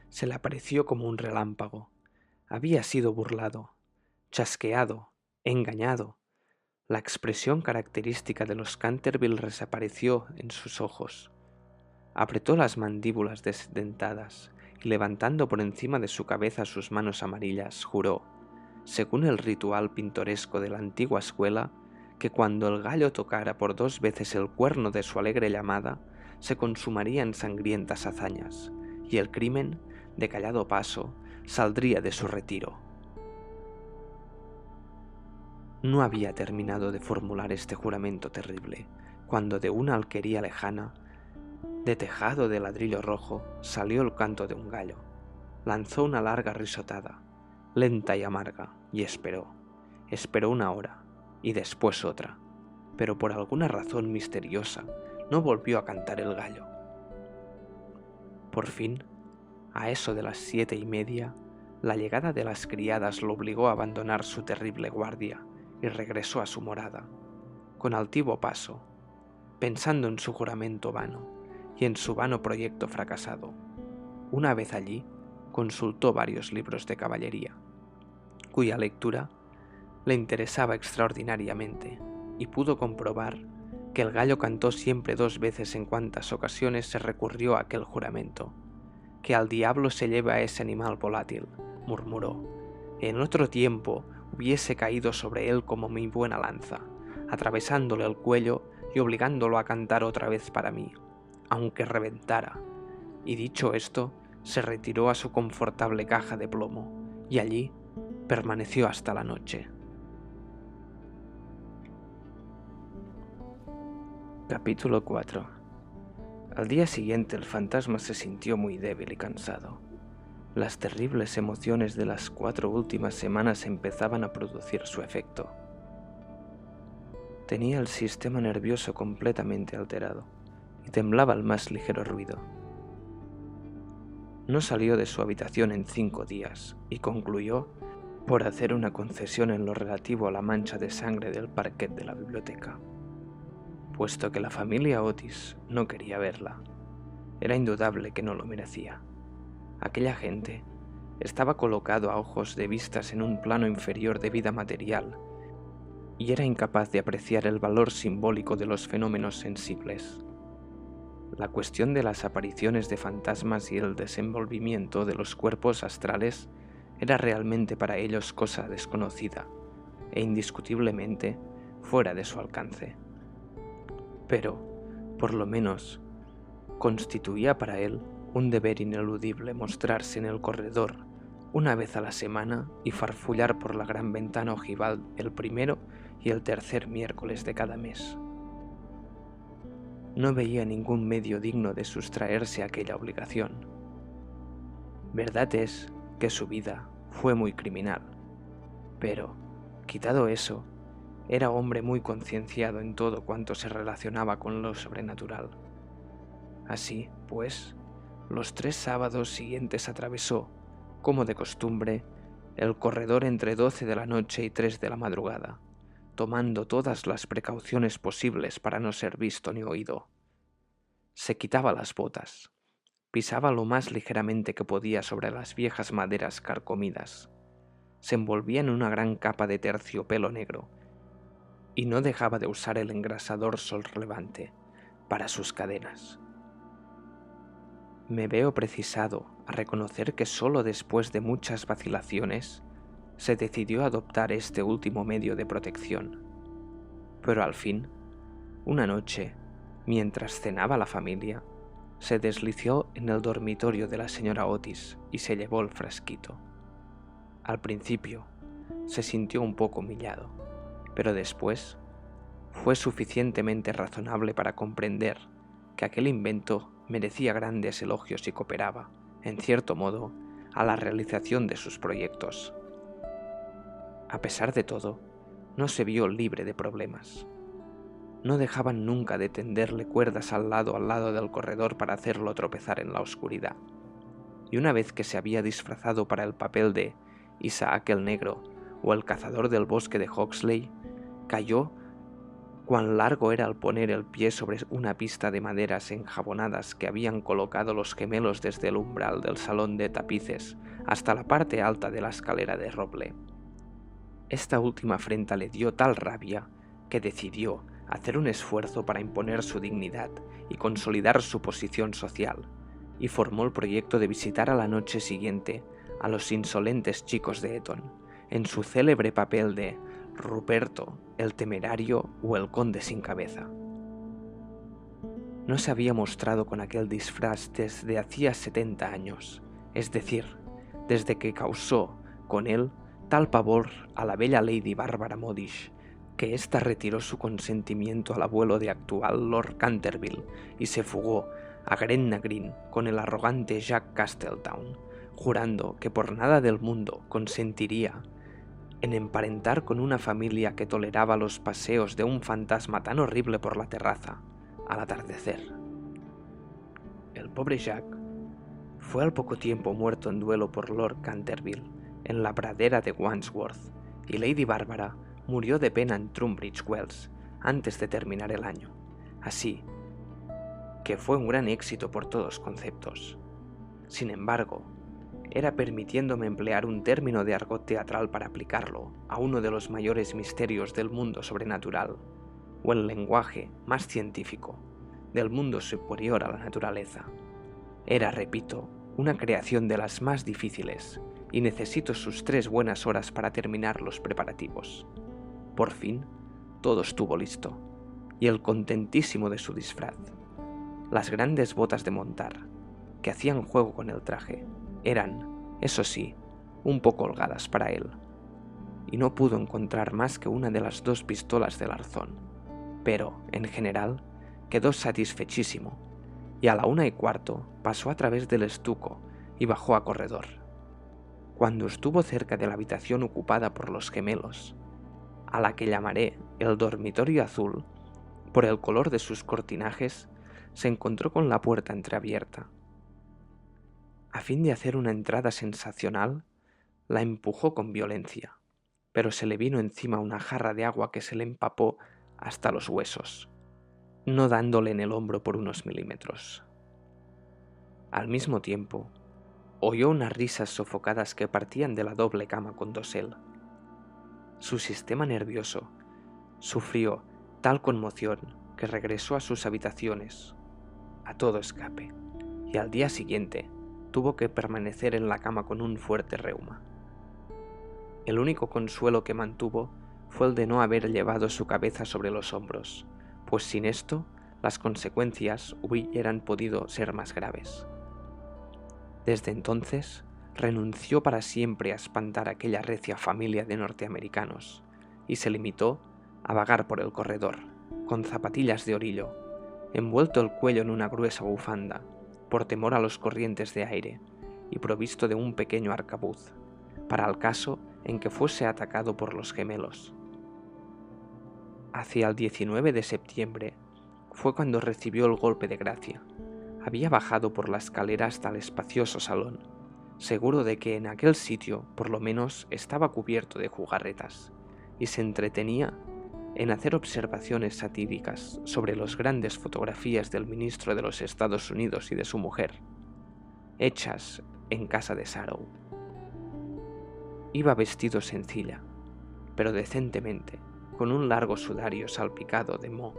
se le apareció como un relámpago. Había sido burlado, chasqueado, engañado. La expresión característica de los Canterville desapareció en sus ojos. Apretó las mandíbulas desdentadas y levantando por encima de su cabeza sus manos amarillas, juró, según el ritual pintoresco de la antigua escuela, que cuando el gallo tocara por 2 veces el cuerno de su alegre llamada, se consumaría en sangrientas hazañas, y el crimen, de callado paso, saldría de su retiro. No había terminado de formular este juramento terrible, cuando de una alquería lejana, de tejado de ladrillo rojo, salió el canto de un gallo. Lanzó una larga risotada, lenta y amarga, y esperó. Esperó 1 hora, y después otra, pero por alguna razón misteriosa no volvió a cantar el gallo. Por fin, a eso de las 7:30, la llegada de las criadas lo obligó a abandonar su terrible guardia y regresó a su morada, con altivo paso, pensando en su juramento vano y en su vano proyecto fracasado. Una vez allí, consultó varios libros de caballería, cuya lectura le interesaba extraordinariamente, y pudo comprobar que el gallo cantó siempre 2 veces en cuantas ocasiones se recurrió a aquel juramento. Que al diablo se lleve a ese animal volátil, murmuró. En otro tiempo hubiese caído sobre él como mi buena lanza, atravesándole el cuello y obligándolo a cantar otra vez para mí, aunque reventara. Y dicho esto, se retiró a su confortable caja de plomo, y allí permaneció hasta la noche. Capítulo 4. Al día siguiente el fantasma se sintió muy débil y cansado. Las terribles emociones de las 4 últimas semanas empezaban a producir su efecto. Tenía el sistema nervioso completamente alterado y temblaba al más ligero ruido. No salió de su habitación en 5 días y concluyó por hacer una concesión en lo relativo a la mancha de sangre del parquet de la biblioteca. Puesto que la familia Otis no quería verla, era indudable que no lo merecía. Aquella gente estaba colocado a ojos de vistas en un plano inferior de vida material y era incapaz de apreciar el valor simbólico de los fenómenos sensibles. La cuestión de las apariciones de fantasmas y el desenvolvimiento de los cuerpos astrales era realmente para ellos cosa desconocida e indiscutiblemente fuera de su alcance. Pero, por lo menos, constituía para él un deber ineludible mostrarse en el corredor 1 vez a la semana y farfullar por la gran ventana ojival el 1º y el 3er miércoles de cada mes. No veía ningún medio digno de sustraerse a aquella obligación. Verdad es que su vida fue muy criminal, pero, quitado eso, era hombre muy concienciado en todo cuanto se relacionaba con lo sobrenatural. Así, pues, los 3 sábados siguientes atravesó, como de costumbre, el corredor entre 12 de la noche y 3 de la madrugada, tomando todas las precauciones posibles para no ser visto ni oído. Se quitaba las botas, pisaba lo más ligeramente que podía sobre las viejas maderas carcomidas, se envolvía en una gran capa de terciopelo negro, y no dejaba de usar el engrasador sol relevante para sus cadenas. Me veo precisado a reconocer que solo después de muchas vacilaciones se decidió a adoptar este último medio de protección. Pero al fin, una noche, mientras cenaba la familia, se deslizó en el dormitorio de la señora Otis y se llevó el frasquito. Al principio, se sintió un poco humillado, pero después fue suficientemente razonable para comprender que aquel invento merecía grandes elogios y cooperaba, en cierto modo, a la realización de sus proyectos. A pesar de todo, no se vio libre de problemas. No dejaban nunca de tenderle cuerdas al lado del corredor para hacerlo tropezar en la oscuridad. Y una vez que se había disfrazado para el papel de Isaac el Negro o el cazador del bosque de Huxley, cayó cuán largo era al poner el pie sobre una pista de maderas enjabonadas que habían colocado los gemelos desde el umbral del salón de tapices hasta la parte alta de la escalera de roble. Esta última afrenta le dio tal rabia que decidió hacer un esfuerzo para imponer su dignidad y consolidar su posición social, y formó el proyecto de visitar a la noche siguiente a los insolentes chicos de Eton, en su célebre papel de Ruperto, el temerario o el conde sin cabeza. No se había mostrado con aquel disfraz desde hacía 70 años, es decir, desde que causó con él tal pavor a la bella Lady Bárbara Modish, que ésta retiró su consentimiento al abuelo de actual Lord Canterville y se fugó a Gretna Green con el arrogante Jack Castletown, jurando que por nada del mundo consentiría en emparentar con una familia que toleraba los paseos de un fantasma tan horrible por la terraza al atardecer. El pobre Jack fue al poco tiempo muerto en duelo por Lord Canterville en la pradera de Wandsworth, y Lady Bárbara murió de pena en Tunbridge Wells antes de terminar el año, así que fue un gran éxito por todos conceptos. Sin embargo, era permitiéndome emplear un término de argot teatral para aplicarlo a uno de los mayores misterios del mundo sobrenatural, o el lenguaje más científico del mundo superior a la naturaleza. Era, repito, una creación de las más difíciles, y necesito sus 3 buenas horas para terminar los preparativos. Por fin, todo estuvo listo, y él contentísimo de su disfraz. Las grandes botas de montar, que hacían juego con el traje, eran, eso sí, un poco holgadas para él, y no pudo encontrar más que una de las 2 pistolas del arzón, pero, en general, quedó satisfechísimo, y a la 1:15 pasó a través del estuco y bajó a corredor. Cuando estuvo cerca de la habitación ocupada por los gemelos, a la que llamaré el dormitorio azul, por el color de sus cortinajes, se encontró con la puerta entreabierta. A fin de hacer una entrada sensacional, la empujó con violencia, pero se le vino encima una jarra de agua que se le empapó hasta los huesos, no dándole en el hombro por unos milímetros. Al mismo tiempo, oyó unas risas sofocadas que partían de la doble cama con dosel. Su sistema nervioso sufrió tal conmoción que regresó a sus habitaciones a todo escape, y al día siguiente tuvo que permanecer en la cama con un fuerte reuma. El único consuelo que mantuvo fue el de no haber llevado su cabeza sobre los hombros, pues sin esto las consecuencias hubieran podido ser más graves. Desde entonces renunció para siempre a espantar a aquella recia familia de norteamericanos y se limitó a vagar por el corredor, con zapatillas de orillo, envuelto el cuello en una gruesa bufanda, por temor a los corrientes de aire, y provisto de un pequeño arcabuz, para el caso en que fuese atacado por los gemelos. Hacia el 19 de septiembre fue cuando recibió el golpe de gracia. Había bajado por la escalera hasta el espacioso salón, seguro de que en aquel sitio por lo menos estaba cubierto de jugarretas, y se entretenía en hacer observaciones satíricas sobre las grandes fotografías del ministro de los Estados Unidos y de su mujer, hechas en casa de Sarrow. Iba vestido sencilla, pero decentemente, con un largo sudario salpicado de moho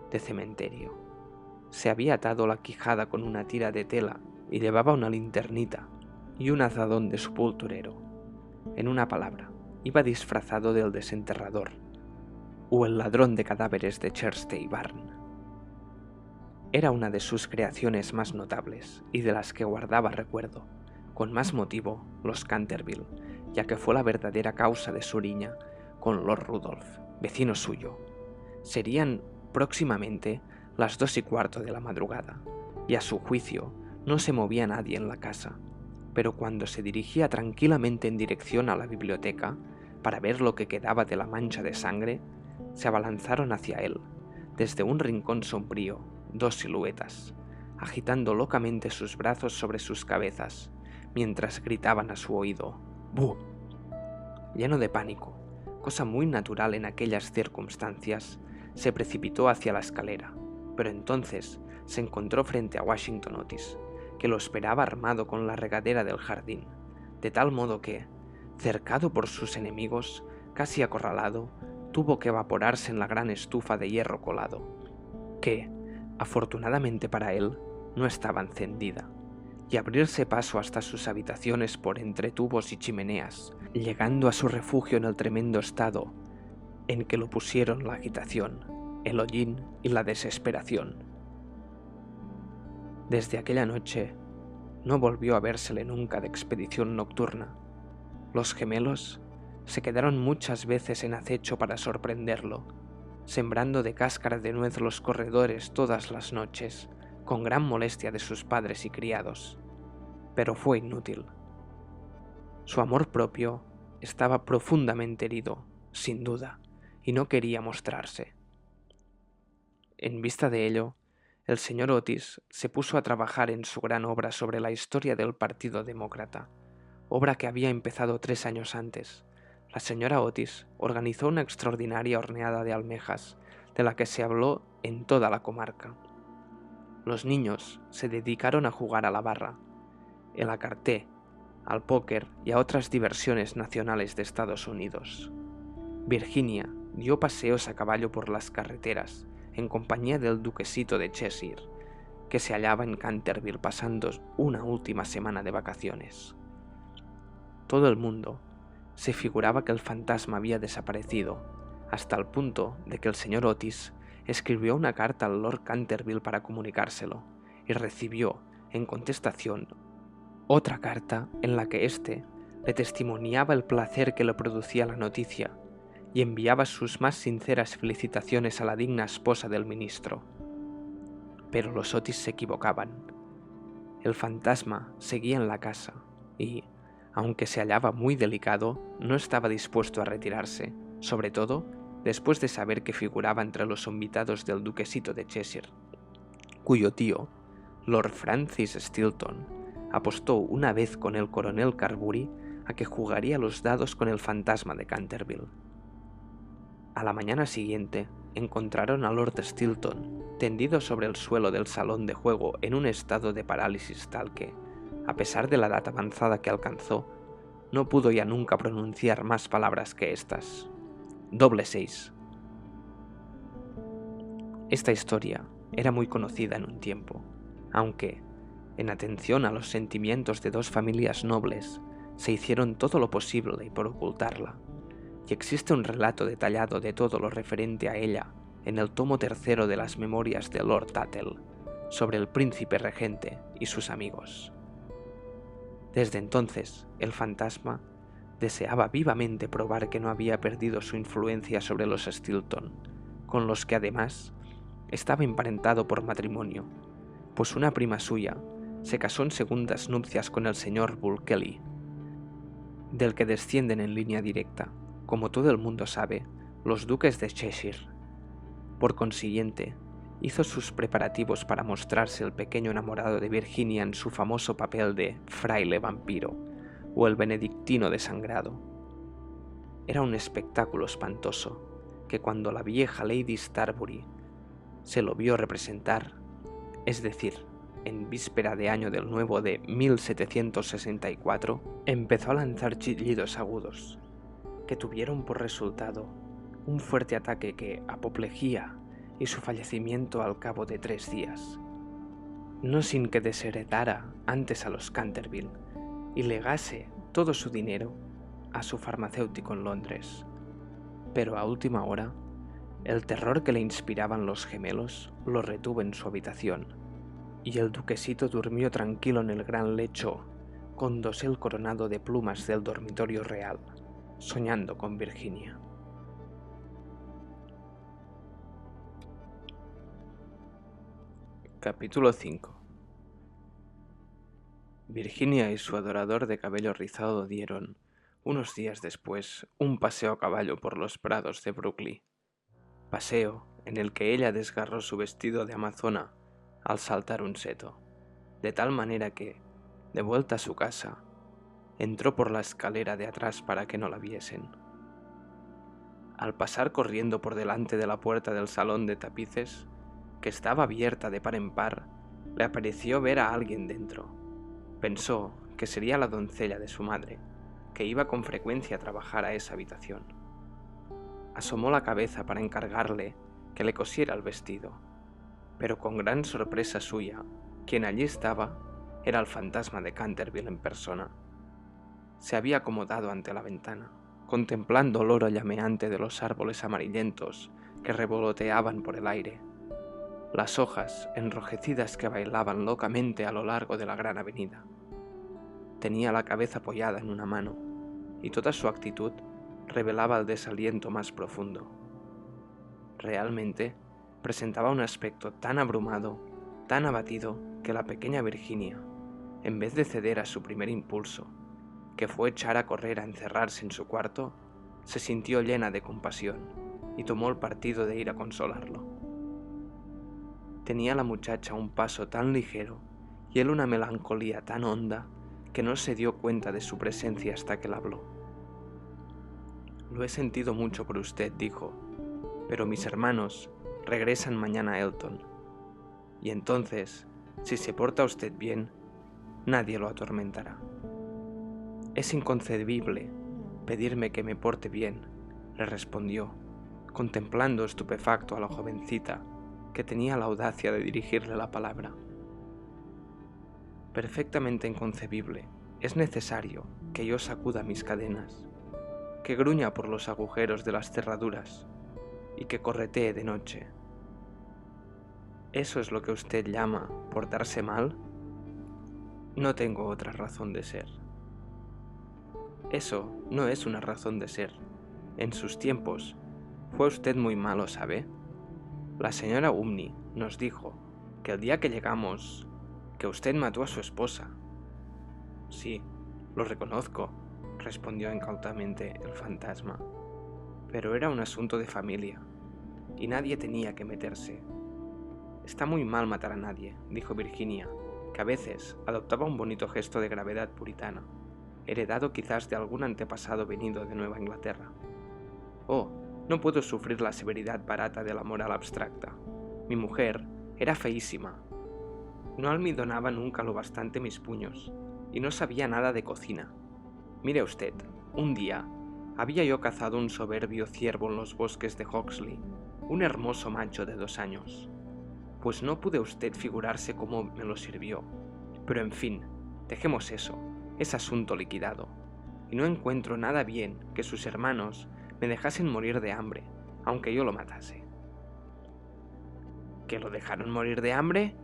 de cementerio. Se había atado la quijada con una tira de tela y llevaba una linternita y un azadón de sepulturero. En una palabra, iba disfrazado del desenterrador o el ladrón de cadáveres de Chertsey Barn. Era una de sus creaciones más notables y de las que guardaba recuerdo, con más motivo los Canterville, ya que fue la verdadera causa de su riña con Lord Rudolph, vecino suyo. Serían próximamente las 2:15 de la madrugada, y a su juicio no se movía nadie en la casa, pero cuando se dirigía tranquilamente en dirección a la biblioteca para ver lo que quedaba de la mancha de sangre, se abalanzaron hacia él, desde un rincón sombrío, 2 siluetas, agitando locamente sus brazos sobre sus cabezas, mientras gritaban a su oído, ¡bu! Lleno de pánico, cosa muy natural en aquellas circunstancias, se precipitó hacia la escalera, pero entonces se encontró frente a Washington Otis, que lo esperaba armado con la regadera del jardín, de tal modo que, cercado por sus enemigos, casi acorralado, tuvo que evaporarse en la gran estufa de hierro colado, que, afortunadamente para él, no estaba encendida, y abrirse paso hasta sus habitaciones por entre tubos y chimeneas, llegando a su refugio en el tremendo estado en que lo pusieron la agitación, el hollín y la desesperación. Desde aquella noche no volvió a vérsele nunca de expedición nocturna. Los gemelos se quedaron muchas veces en acecho para sorprenderlo, sembrando de cáscara de nuez los corredores todas las noches, con gran molestia de sus padres y criados. Pero fue inútil. Su amor propio estaba profundamente herido, sin duda, y no quería mostrarse. En vista de ello, el señor Otis se puso a trabajar en su gran obra sobre la historia del Partido Demócrata, obra que había empezado 3 años antes. La señora Otis organizó una extraordinaria horneada de almejas, de la que se habló en toda la comarca. Los niños se dedicaron a jugar a la barra, el acarté, al póker y a otras diversiones nacionales de Estados Unidos. Virginia dio paseos a caballo por las carreteras, en compañía del duquesito de Cheshire, que se hallaba en Canterville pasando una última semana de vacaciones. Todo el mundo se figuraba que el fantasma había desaparecido, hasta el punto de que el señor Otis escribió una carta al Lord Canterville para comunicárselo, y recibió, en contestación, otra carta en la que éste le testimoniaba el placer que le producía la noticia y enviaba sus más sinceras felicitaciones a la digna esposa del ministro. Pero los Otis se equivocaban. El fantasma seguía en la casa y, aunque se hallaba muy delicado, no estaba dispuesto a retirarse, sobre todo después de saber que figuraba entre los invitados del duquesito de Cheshire, cuyo tío, Lord Francis Stilton, apostó una vez con el coronel Carbury a que jugaría los dados con el fantasma de Canterville. A la mañana siguiente encontraron a Lord Stilton tendido sobre el suelo del salón de juego en un estado de parálisis tal que, a pesar de la edad avanzada que alcanzó, no pudo ya nunca pronunciar más palabras que estas: doble 6. Esta historia era muy conocida en un tiempo, aunque, en atención a los sentimientos de 2 familias nobles, se hicieron todo lo posible por ocultarla, y existe un relato detallado de todo lo referente a ella en el tomo 3 de las memorias de Lord Tuttle, sobre el príncipe regente y sus amigos. Desde entonces, el fantasma deseaba vivamente probar que no había perdido su influencia sobre los Stilton, con los que además estaba emparentado por matrimonio, pues una prima suya se casó en segundas nupcias con el señor Bull Kelly, del que descienden en línea directa, como todo el mundo sabe, los duques de Cheshire. Por consiguiente, hizo sus preparativos para mostrarse el pequeño enamorado de Virginia en su famoso papel de fraile vampiro o el benedictino desangrado. Era un espectáculo espantoso que cuando la vieja Lady Starbury se lo vio representar, es decir, en víspera de año del nuevo de 1764, empezó a lanzar chillidos agudos, que tuvieron por resultado un fuerte ataque que apoplejía y su fallecimiento al cabo de 3 días, no sin que desheredara antes a los Canterville y legase todo su dinero a su farmacéutico en Londres. Pero a última hora, el terror que le inspiraban los gemelos lo retuvo en su habitación, y el duquesito durmió tranquilo en el gran lecho con dosel coronado de plumas del dormitorio real, soñando con Virginia. Capítulo 5. Virginia y su adorador de cabello rizado dieron, unos días después, un paseo a caballo por los prados de Brooklyn. Paseo en el que ella desgarró su vestido de amazona al saltar un seto, de tal manera que, de vuelta a su casa, entró por la escalera de atrás para que no la viesen. Al pasar corriendo por delante de la puerta del salón de tapices, que estaba abierta de par en par, le pareció ver a alguien dentro. Pensó que sería la doncella de su madre, que iba con frecuencia a trabajar a esa habitación. asomó la cabeza para encargarle que le cosiera el vestido, pero con gran sorpresa suya, quien allí estaba era el fantasma de Canterville en persona. Se había acomodado ante la ventana, contemplando el oro llameante de los árboles amarillentos que revoloteaban por el aire, las hojas enrojecidas que bailaban locamente a lo largo de la gran avenida. Tenía la cabeza apoyada en una mano, y toda su actitud revelaba el desaliento más profundo. Realmente presentaba un aspecto tan abrumado, tan abatido, que la pequeña Virginia, en vez de ceder a su primer impulso, que fue echar a correr a encerrarse en su cuarto, se sintió llena de compasión y tomó el partido de ir a consolarlo. Tenía la muchacha un paso tan ligero y él una melancolía tan honda que no se dio cuenta de su presencia hasta que la habló. «Lo he sentido mucho por usted», dijo, «pero mis hermanos regresan mañana a Elton, y entonces, si se porta usted bien, nadie lo atormentará». «Es inconcebible pedirme que me porte bien», le respondió, contemplando estupefacto a la jovencita que tenía la audacia de dirigirle la palabra. «Perfectamente inconcebible. Es necesario que yo sacuda mis cadenas, que gruña por los agujeros de las cerraduras y que corretee de noche». ¿Eso es lo que usted llama portarse mal? No tengo otra razón de ser. Eso no es una razón de ser. En sus tiempos fue usted muy malo, ¿sabe? La señora Umney nos dijo que el día que llegamos, que usted mató a su esposa. Sí, lo reconozco, respondió incautamente el fantasma, pero era un asunto de familia, y nadie tenía que meterse. Está muy mal matar a nadie, dijo Virginia, que a veces adoptaba un bonito gesto de gravedad puritana, heredado quizás de algún antepasado venido de Nueva Inglaterra. Oh, no puedo sufrir la severidad barata de la moral abstracta. Mi mujer era feísima. No almidonaba nunca lo bastante mis puños, y no sabía nada de cocina. Mire usted, un día había yo cazado un soberbio ciervo en los bosques de Hawksley, un hermoso macho de 2 años. Pues no pude usted figurarse cómo me lo sirvió. Pero en fin, dejemos eso, es asunto liquidado, y no encuentro nada bien que sus hermanos me dejasen morir de hambre, aunque yo lo matase. ¿Que lo dejaron morir de hambre?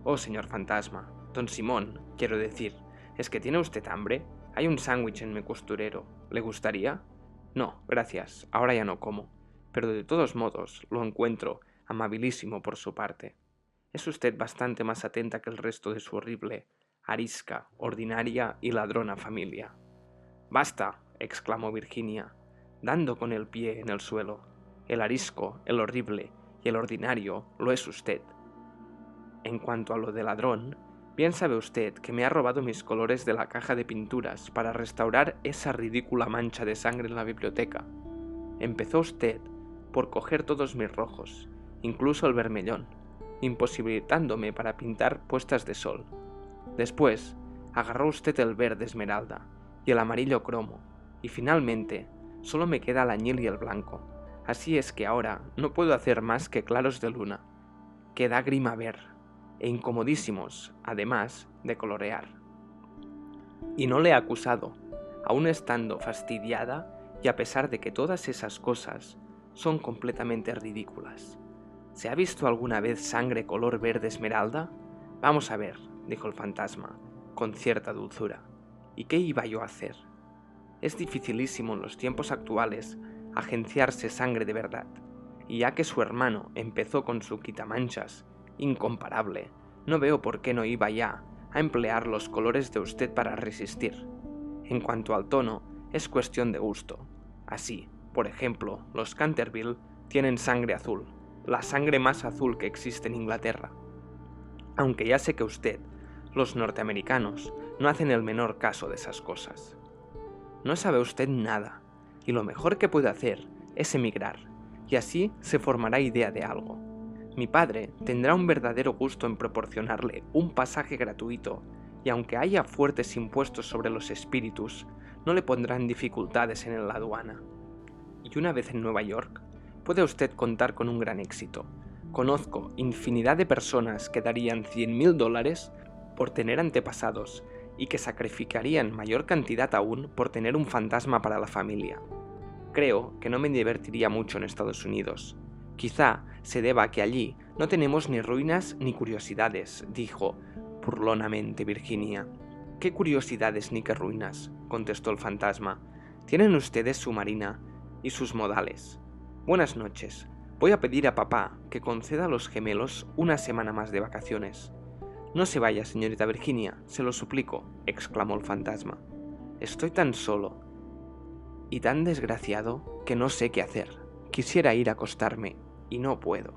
Oh, señor fantasma, don Simón, quiero decir, ¿es que tiene usted hambre? Hay un sándwich en mi costurero, ¿le gustaría? No, gracias, ahora ya no como, pero de todos modos lo encuentro amabilísimo por su parte. Es usted bastante más atenta que el resto de su horrible, arisca, ordinaria y ladrona familia. «Basta», exclamó Virginia, dando con el pie en el suelo. «El arisco, el horrible y el ordinario lo es usted. En cuanto a lo de ladrón, bien sabe usted que me ha robado mis colores de la caja de pinturas para restaurar esa ridícula mancha de sangre en la biblioteca. Empezó usted por coger todos mis rojos, incluso el vermellón, imposibilitándome para pintar puestas de sol. Después, agarró usted el verde esmeralda y el amarillo cromo, y finalmente solo me queda el añil y el blanco. Así es que ahora no puedo hacer más que claros de luna, que da grima ver, e incomodísimos, además de colorear. Y no le he acusado, aun estando fastidiada y a pesar de que todas esas cosas son completamente ridículas. ¿Se ha visto alguna vez sangre color verde esmeralda? Vamos a ver, dijo el fantasma, con cierta dulzura. ¿Y qué iba yo a hacer? Es dificilísimo en los tiempos actuales agenciarse sangre de verdad, y ya que su hermano empezó con su quitamanchas, incomparable, no veo por qué no iba ya a emplear los colores de usted para resistir. En cuanto al tono, es cuestión de gusto. Así, por ejemplo, los Canterville tienen sangre azul, la sangre más azul que existe en Inglaterra. Aunque ya sé que usted, los norteamericanos, no hacen el menor caso de esas cosas. No sabe usted nada, y lo mejor que puede hacer es emigrar, y así se formará idea de algo. Mi padre tendrá un verdadero gusto en proporcionarle un pasaje gratuito, y aunque haya fuertes impuestos sobre los espíritus, no le pondrán dificultades en la aduana. Y una vez en Nueva York, puede usted contar con un gran éxito. Conozco infinidad de personas que darían $100,000 por tener antepasados y que sacrificarían mayor cantidad aún por tener un fantasma para la familia. Creo que no me divertiría mucho en Estados Unidos. Quizá se deba a que allí no tenemos ni ruinas ni curiosidades, dijo burlonamente Virginia. ¿Qué curiosidades ni qué ruinas?, contestó el fantasma. Tienen ustedes su marina y sus modales. Buenas noches. Voy a pedir a papá que conceda a los gemelos una semana más de vacaciones. No se vaya, señorita Virginia, se lo suplico, exclamó el fantasma. Estoy tan solo y tan desgraciado que no sé qué hacer. Quisiera ir a acostarme y no puedo.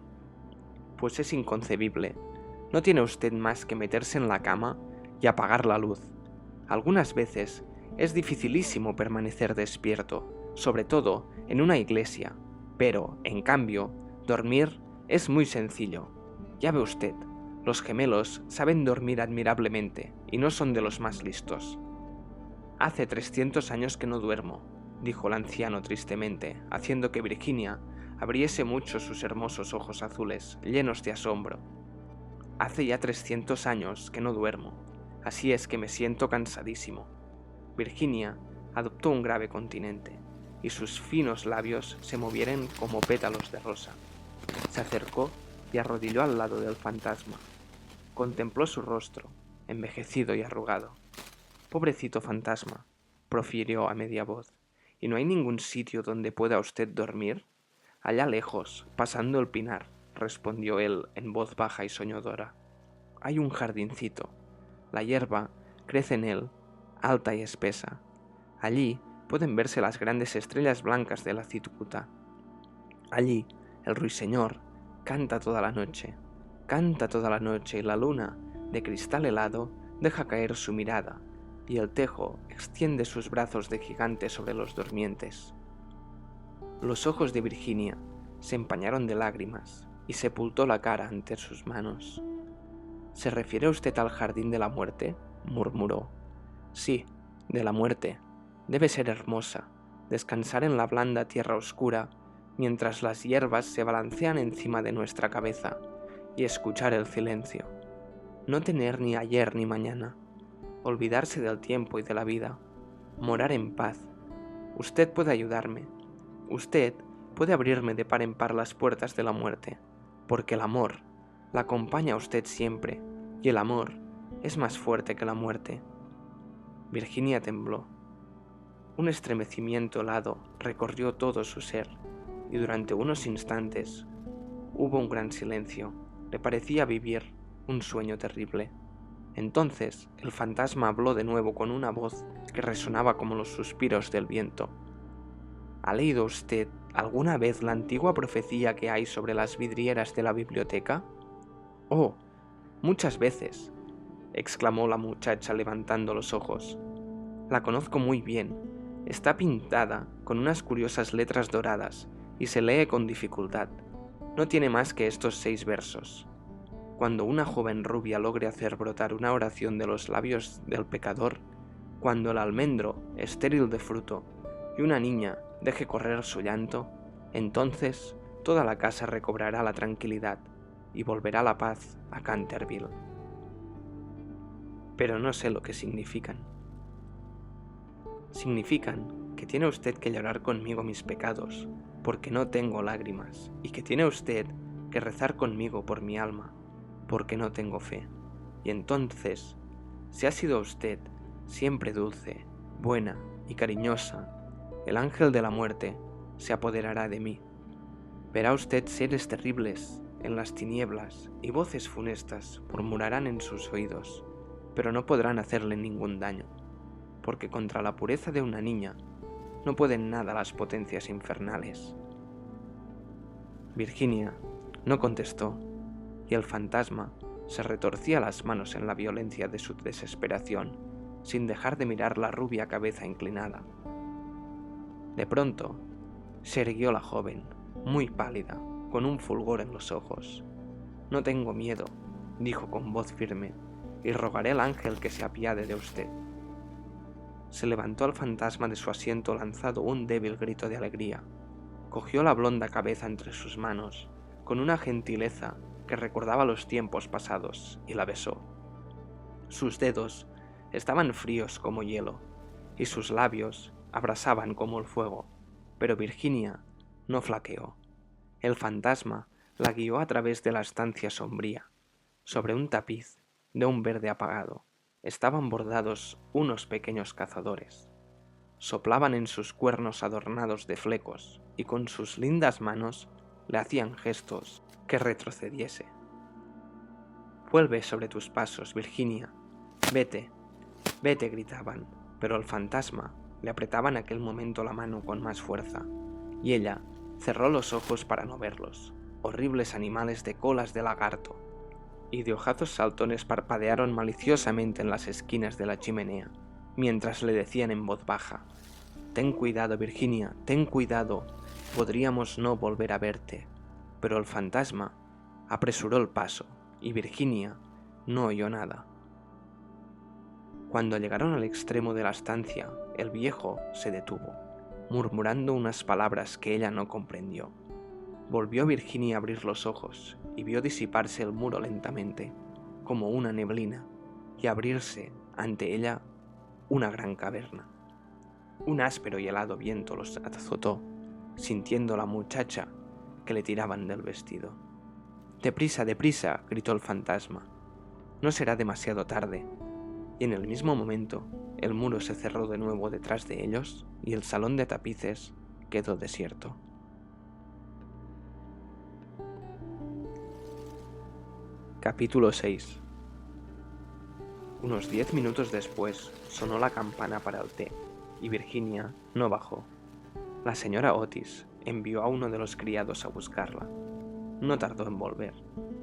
Pues es inconcebible. No tiene usted más que meterse en la cama y apagar la luz. Algunas veces es dificilísimo permanecer despierto, sobre todo en una iglesia, pero, en cambio, dormir es muy sencillo. Ya ve usted, los gemelos saben dormir admirablemente y no son de los más listos. Hace 300 años que no duermo, dijo el anciano tristemente, haciendo que Virginia abriese mucho sus hermosos ojos azules, llenos de asombro. Hace ya 300 años que no duermo, así es que me siento cansadísimo. Virginia adoptó un grave continente, y sus finos labios se movieron como pétalos de rosa. Se acercó y arrodilló al lado del fantasma. Contempló su rostro, envejecido y arrugado. Pobrecito fantasma, profirió a media voz, ¿y no hay ningún sitio donde pueda usted dormir? Allá lejos, pasando el pinar, respondió él en voz baja y soñadora. Hay un jardincito. La hierba crece en él, alta y espesa. Allí pueden verse las grandes estrellas blancas de la Cicuta. Allí el ruiseñor canta toda la noche y la luna, de cristal helado, deja caer su mirada, y el tejo extiende sus brazos de gigante sobre los durmientes. Los ojos de Virginia se empañaron de lágrimas y sepultó la cara ante sus manos. ¿Se refiere usted al jardín de la muerte?, murmuró. Sí, de la muerte. Debe ser hermosa, descansar en la blanda tierra oscura, mientras las hierbas se balancean encima de nuestra cabeza, y escuchar el silencio. No tener ni ayer ni mañana, olvidarse del tiempo y de la vida, morar en paz. Usted puede ayudarme. Usted puede abrirme de par en par las puertas de la muerte, porque el amor la acompaña a usted siempre, y el amor es más fuerte que la muerte. Virginia tembló. Un estremecimiento helado recorrió todo su ser, y durante unos instantes hubo un gran silencio. Le parecía vivir un sueño terrible. Entonces el fantasma habló de nuevo con una voz que resonaba como los suspiros del viento. ¿Ha leído usted alguna vez la antigua profecía que hay sobre las vidrieras de la biblioteca? Oh, muchas veces, exclamó la muchacha levantando los ojos. La conozco muy bien. Está pintada con unas curiosas letras doradas y se lee con dificultad. No tiene más que estos 6 versos. Cuando una joven rubia logre hacer brotar una oración de los labios del pecador, cuando el almendro, estéril de fruto, y una niña deje correr su llanto, entonces toda la casa recobrará la tranquilidad y volverá la paz a Canterville. Pero no sé lo que significan. Significan que tiene usted que llorar conmigo mis pecados, porque no tengo lágrimas, y que tiene usted que rezar conmigo por mi alma, porque no tengo fe. Y entonces, si ha sido usted siempre dulce, buena y cariñosa, el ángel de la muerte se apoderará de mí. Verá usted seres terribles en las tinieblas y voces funestas murmurarán en sus oídos, pero no podrán hacerle ningún daño, porque contra la pureza de una niña no pueden nada las potencias infernales. Virginia no contestó, y el fantasma se retorcía las manos en la violencia de su desesperación, sin dejar de mirar la rubia cabeza inclinada. De pronto, se irguió la joven, muy pálida, con un fulgor en los ojos. «No tengo miedo», dijo con voz firme, «y rogaré al ángel que se apiade de usted». Se levantó el fantasma de su asiento lanzando un débil grito de alegría. Cogió la blonda cabeza entre sus manos, con una gentileza que recordaba los tiempos pasados, y la besó. Sus dedos estaban fríos como hielo, y sus labios abrasaban como el fuego, pero Virginia no flaqueó. El fantasma la guió a través de la estancia sombría. Sobre un tapiz de un verde apagado estaban bordados unos pequeños cazadores. Soplaban en sus cuernos adornados de flecos y con sus lindas manos le hacían gestos que retrocediese. «Vuelve sobre tus pasos, Virginia. Vete, vete», gritaban, pero el fantasma le apretaba en aquel momento la mano con más fuerza, y ella cerró los ojos para no verlos. Horribles animales de colas de lagarto y de ojazos saltones parpadearon maliciosamente en las esquinas de la chimenea, mientras le decían en voz baja: «Ten cuidado, Virginia, ten cuidado, podríamos no volver a verte». Pero el fantasma apresuró el paso, y Virginia no oyó nada. Cuando llegaron al extremo de la estancia, el viejo se detuvo, murmurando unas palabras que ella no comprendió. Volvió Virginia a abrir los ojos y vio disiparse el muro lentamente, como una neblina, y abrirse ante ella una gran caverna. Un áspero y helado viento los azotó, sintiendo la muchacha que le tiraban del vestido. «Deprisa, deprisa», gritó el fantasma. «No será demasiado tarde». Y en el mismo momento, el muro se cerró de nuevo detrás de ellos y el salón de tapices quedó desierto. Capítulo 6. Unos 10 minutos después sonó la campana para el té, y Virginia no bajó. La señora Otis envió a uno de los criados a buscarla. No tardó en volver,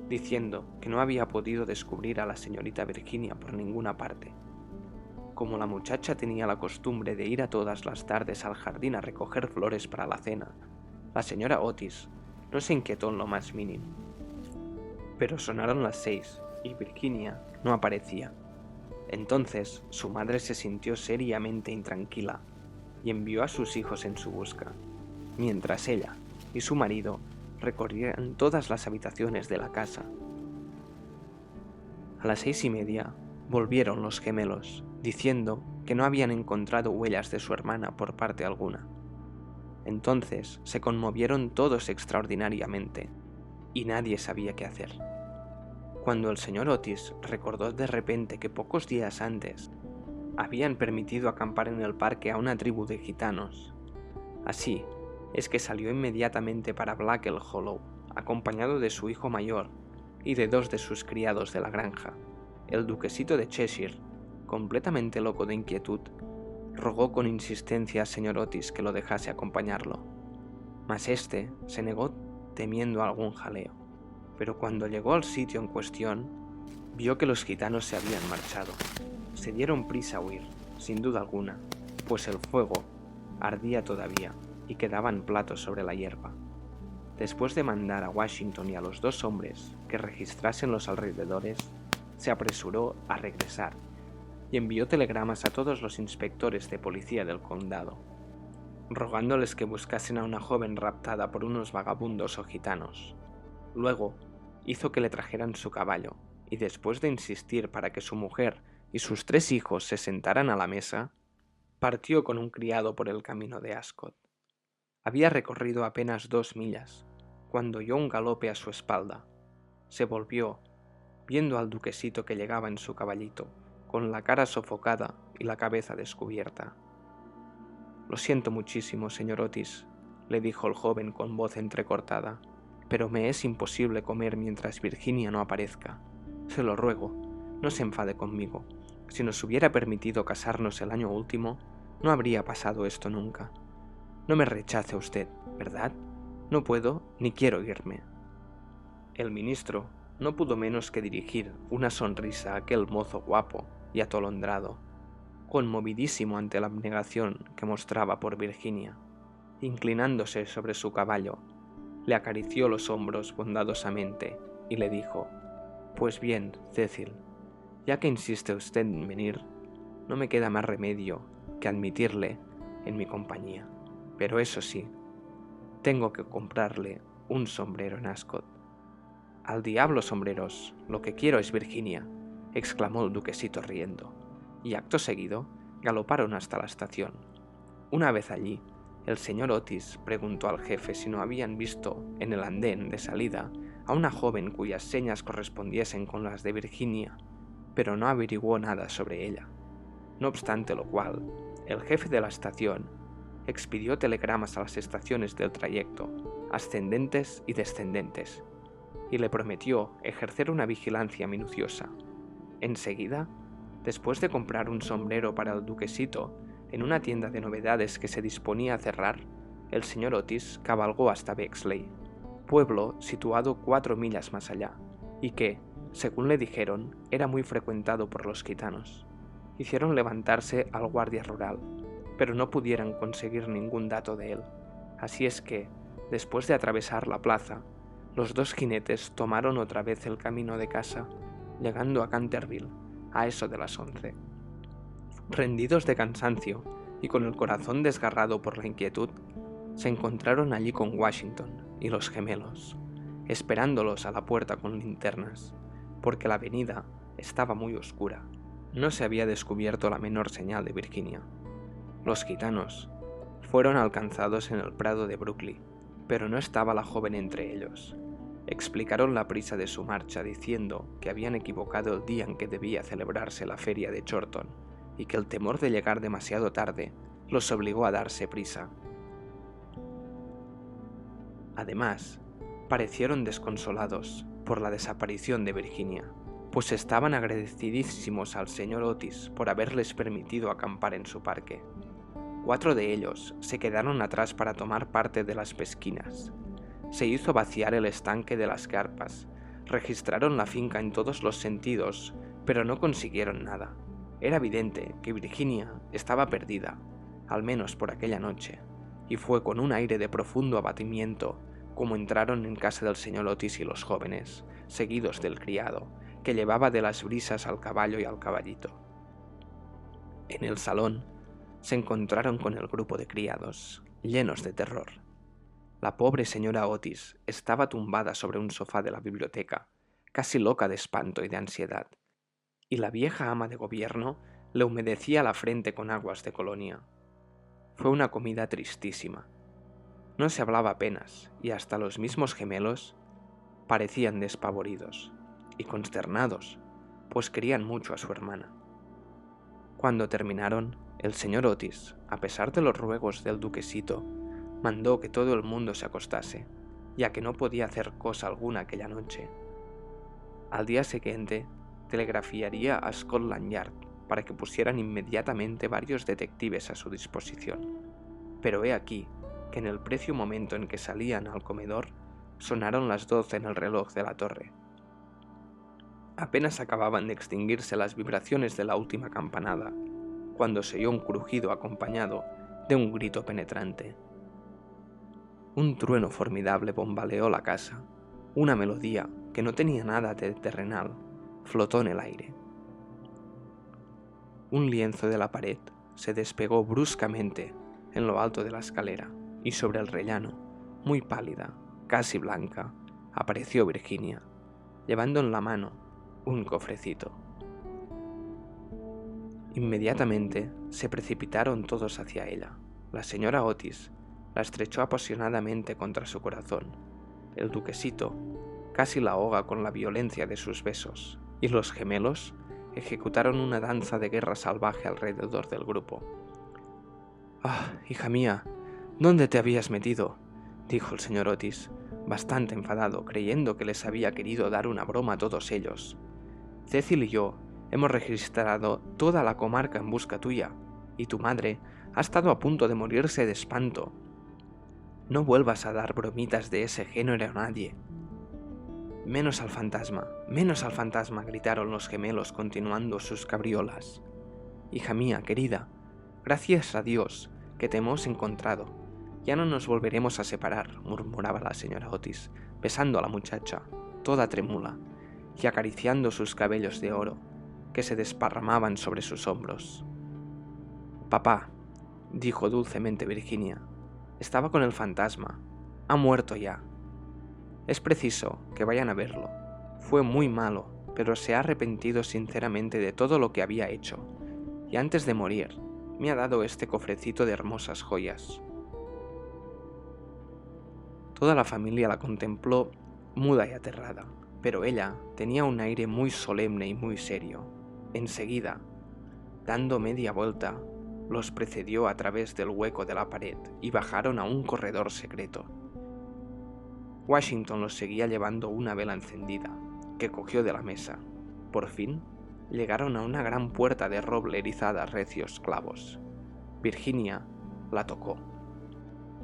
diciendo que no había podido descubrir a la señorita Virginia por ninguna parte. Como la muchacha tenía la costumbre de ir a todas las tardes al jardín a recoger flores para la cena, la señora Otis no se inquietó en lo más mínimo. Pero sonaron las 6 y Virginia no aparecía. Entonces su madre se sintió seriamente intranquila y envió a sus hijos en su busca, mientras ella y su marido recorrían todas las habitaciones de la casa. A las 6:30 volvieron los gemelos, diciendo que no habían encontrado huellas de su hermana por parte alguna. Entonces se conmovieron todos extraordinariamente, y nadie sabía qué hacer. Cuando el señor Otis recordó de repente que pocos días antes habían permitido acampar en el parque a una tribu de gitanos, así es que salió inmediatamente para Blackell Hollow, acompañado de su hijo mayor y de 2 de sus criados de la granja. El duquesito de Cheshire, completamente loco de inquietud, rogó con insistencia al señor Otis que lo dejase acompañarlo, mas éste se negó temiendo algún jaleo. Pero cuando llegó al sitio en cuestión, vio que los gitanos se habían marchado. Se dieron prisa a huir, sin duda alguna, pues el fuego ardía todavía y quedaban platos sobre la hierba. Después de mandar a Washington y a los 2 hombres que registrasen los alrededores, se apresuró a regresar y envió telegramas a todos los inspectores de policía del condado, rogándoles que buscasen a una joven raptada por unos vagabundos o gitanos. Luego hizo que le trajeran su caballo, y después de insistir para que su mujer y sus 3 hijos se sentaran a la mesa, partió con un criado por el camino de Ascot. Había recorrido apenas 2 millas, cuando oyó un galope a su espalda. Se volvió, viendo al duquesito que llegaba en su caballito, con la cara sofocada y la cabeza descubierta. «Lo siento muchísimo, señor Otis», le dijo el joven con voz entrecortada, «pero me es imposible comer mientras Virginia no aparezca. Se lo ruego, no se enfade conmigo. Si nos hubiera permitido casarnos el año último, no habría pasado esto nunca. No me rechace usted, ¿verdad? No puedo ni quiero irme». El ministro no pudo menos que dirigir una sonrisa a aquel mozo guapo y atolondrado, conmovidísimo ante la abnegación que mostraba por Virginia. Inclinándose sobre su caballo, le acarició los hombros bondadosamente y le dijo: «Pues bien, Cecil, ya que insiste usted en venir, no me queda más remedio que admitirle en mi compañía. Pero eso sí, Tengo que comprarle un sombrero en Ascot. Al diablo sombreros, lo que quiero es Virginia, exclamó el duquesito riendo, y acto seguido galoparon hasta la estación. Una vez allí, el señor Otis preguntó al jefe si no habían visto en el andén de salida a una joven cuyas señas correspondiesen con las de Virginia, pero no averiguó nada sobre ella. No obstante lo cual, el jefe de la estación expidió telegramas a las estaciones del trayecto, ascendentes y descendentes, y le prometió ejercer una vigilancia minuciosa. Enseguida, después de comprar un sombrero para el duquesito en una tienda de novedades que se disponía a cerrar, el señor Otis cabalgó hasta Bexley, pueblo situado 4 millas más allá, y que, según le dijeron, era muy frecuentado por los gitanos. Hicieron levantarse al guardia rural, pero no pudieron conseguir ningún dato de él. Así es que, después de atravesar la plaza, los dos jinetes tomaron otra vez el camino de casa, llegando a Canterville a eso de las 11. Rendidos de cansancio y con el corazón desgarrado por la inquietud, se encontraron allí con Washington y los gemelos, esperándolos a la puerta con linternas, porque la avenida estaba muy oscura. No se había descubierto la menor señal de Virginia. Los gitanos fueron alcanzados en el prado de Brooklyn, pero no estaba la joven entre ellos. Explicaron la prisa de su marcha diciendo que habían equivocado el día en que debía celebrarse la feria de Chorton y que el temor de llegar demasiado tarde los obligó a darse prisa. Además, parecieron desconsolados por la desaparición de Virginia, pues estaban agradecidísimos al señor Otis por haberles permitido acampar en su parque. 4 de ellos se quedaron atrás para tomar parte de las pesquinas. Se hizo vaciar el estanque de las carpas, registraron la finca en todos los sentidos, pero no consiguieron nada. Era evidente que Virginia estaba perdida, al menos por aquella noche, y fue con un aire de profundo abatimiento como entraron en casa del señor Otis y los jóvenes, seguidos del criado, que llevaba de las brisas al caballo y al caballito. En el salón se encontraron con el grupo de criados, llenos de terror. La pobre señora Otis estaba tumbada sobre un sofá de la biblioteca, casi loca de espanto y de ansiedad, y la vieja ama de gobierno le humedecía la frente con aguas de colonia. Fue una comida tristísima. No se hablaba apenas, y hasta los mismos gemelos parecían despavoridos y consternados, pues querían mucho a su hermana. Cuando terminaron, el señor Otis, a pesar de los ruegos del duquesito, mandó que todo el mundo se acostase, ya que no podía hacer cosa alguna aquella noche. Al día siguiente, telegrafiaría a Scotland Yard para que pusieran inmediatamente varios detectives a su disposición. Pero he aquí que en el precio momento en que salían al comedor, sonaron las 12 en el reloj de la torre. Apenas acababan de extinguirse las vibraciones de la última campanada, cuando se oyó un crujido acompañado de un grito penetrante. Un trueno formidable bombaleó la casa. Una melodía que no tenía nada de terrenal flotó en el aire. Un lienzo de la pared se despegó bruscamente en lo alto de la escalera y sobre el rellano, muy pálida, casi blanca, apareció Virginia, llevando en la mano un cofrecito. Inmediatamente se precipitaron todos hacia ella. La señora Otis la estrechó apasionadamente contra su corazón. El duquesito casi la ahoga con la violencia de sus besos, y los gemelos ejecutaron una danza de guerra salvaje alrededor del grupo. «Ah, hija mía, ¿dónde te habías metido?», dijo el señor Otis, bastante enfadado, creyendo que les había querido dar una broma a todos ellos. «Cecil y yo hemos registrado toda la comarca en busca tuya, y tu madre ha estado a punto de morirse de espanto. No vuelvas a dar bromitas de ese género a nadie». «Menos al fantasma, gritaron los gemelos continuando sus cabriolas. «Hija mía, querida, gracias a Dios que te hemos encontrado. Ya no nos volveremos a separar», murmuraba la señora Otis, besando a la muchacha, toda trémula, y acariciando sus cabellos de oro, que se desparramaban sobre sus hombros. «Papá», dijo dulcemente Virginia, «estaba con el fantasma. ha muerto ya. Es preciso que vayan a verlo. Fue muy malo, pero se ha arrepentido sinceramente de todo lo que había hecho, y antes de morir me ha dado este cofrecito de hermosas joyas. Toda la familia la contempló muda y aterrada, pero ella tenía un aire muy solemne y muy serio. Enseguida, dando media vuelta, los precedió a través del hueco de la pared y bajaron a un corredor secreto. Washington los seguía llevando una vela encendida, que cogió de la mesa. Por fin, llegaron a una gran puerta de roble erizada a recios clavos. Virginia la tocó.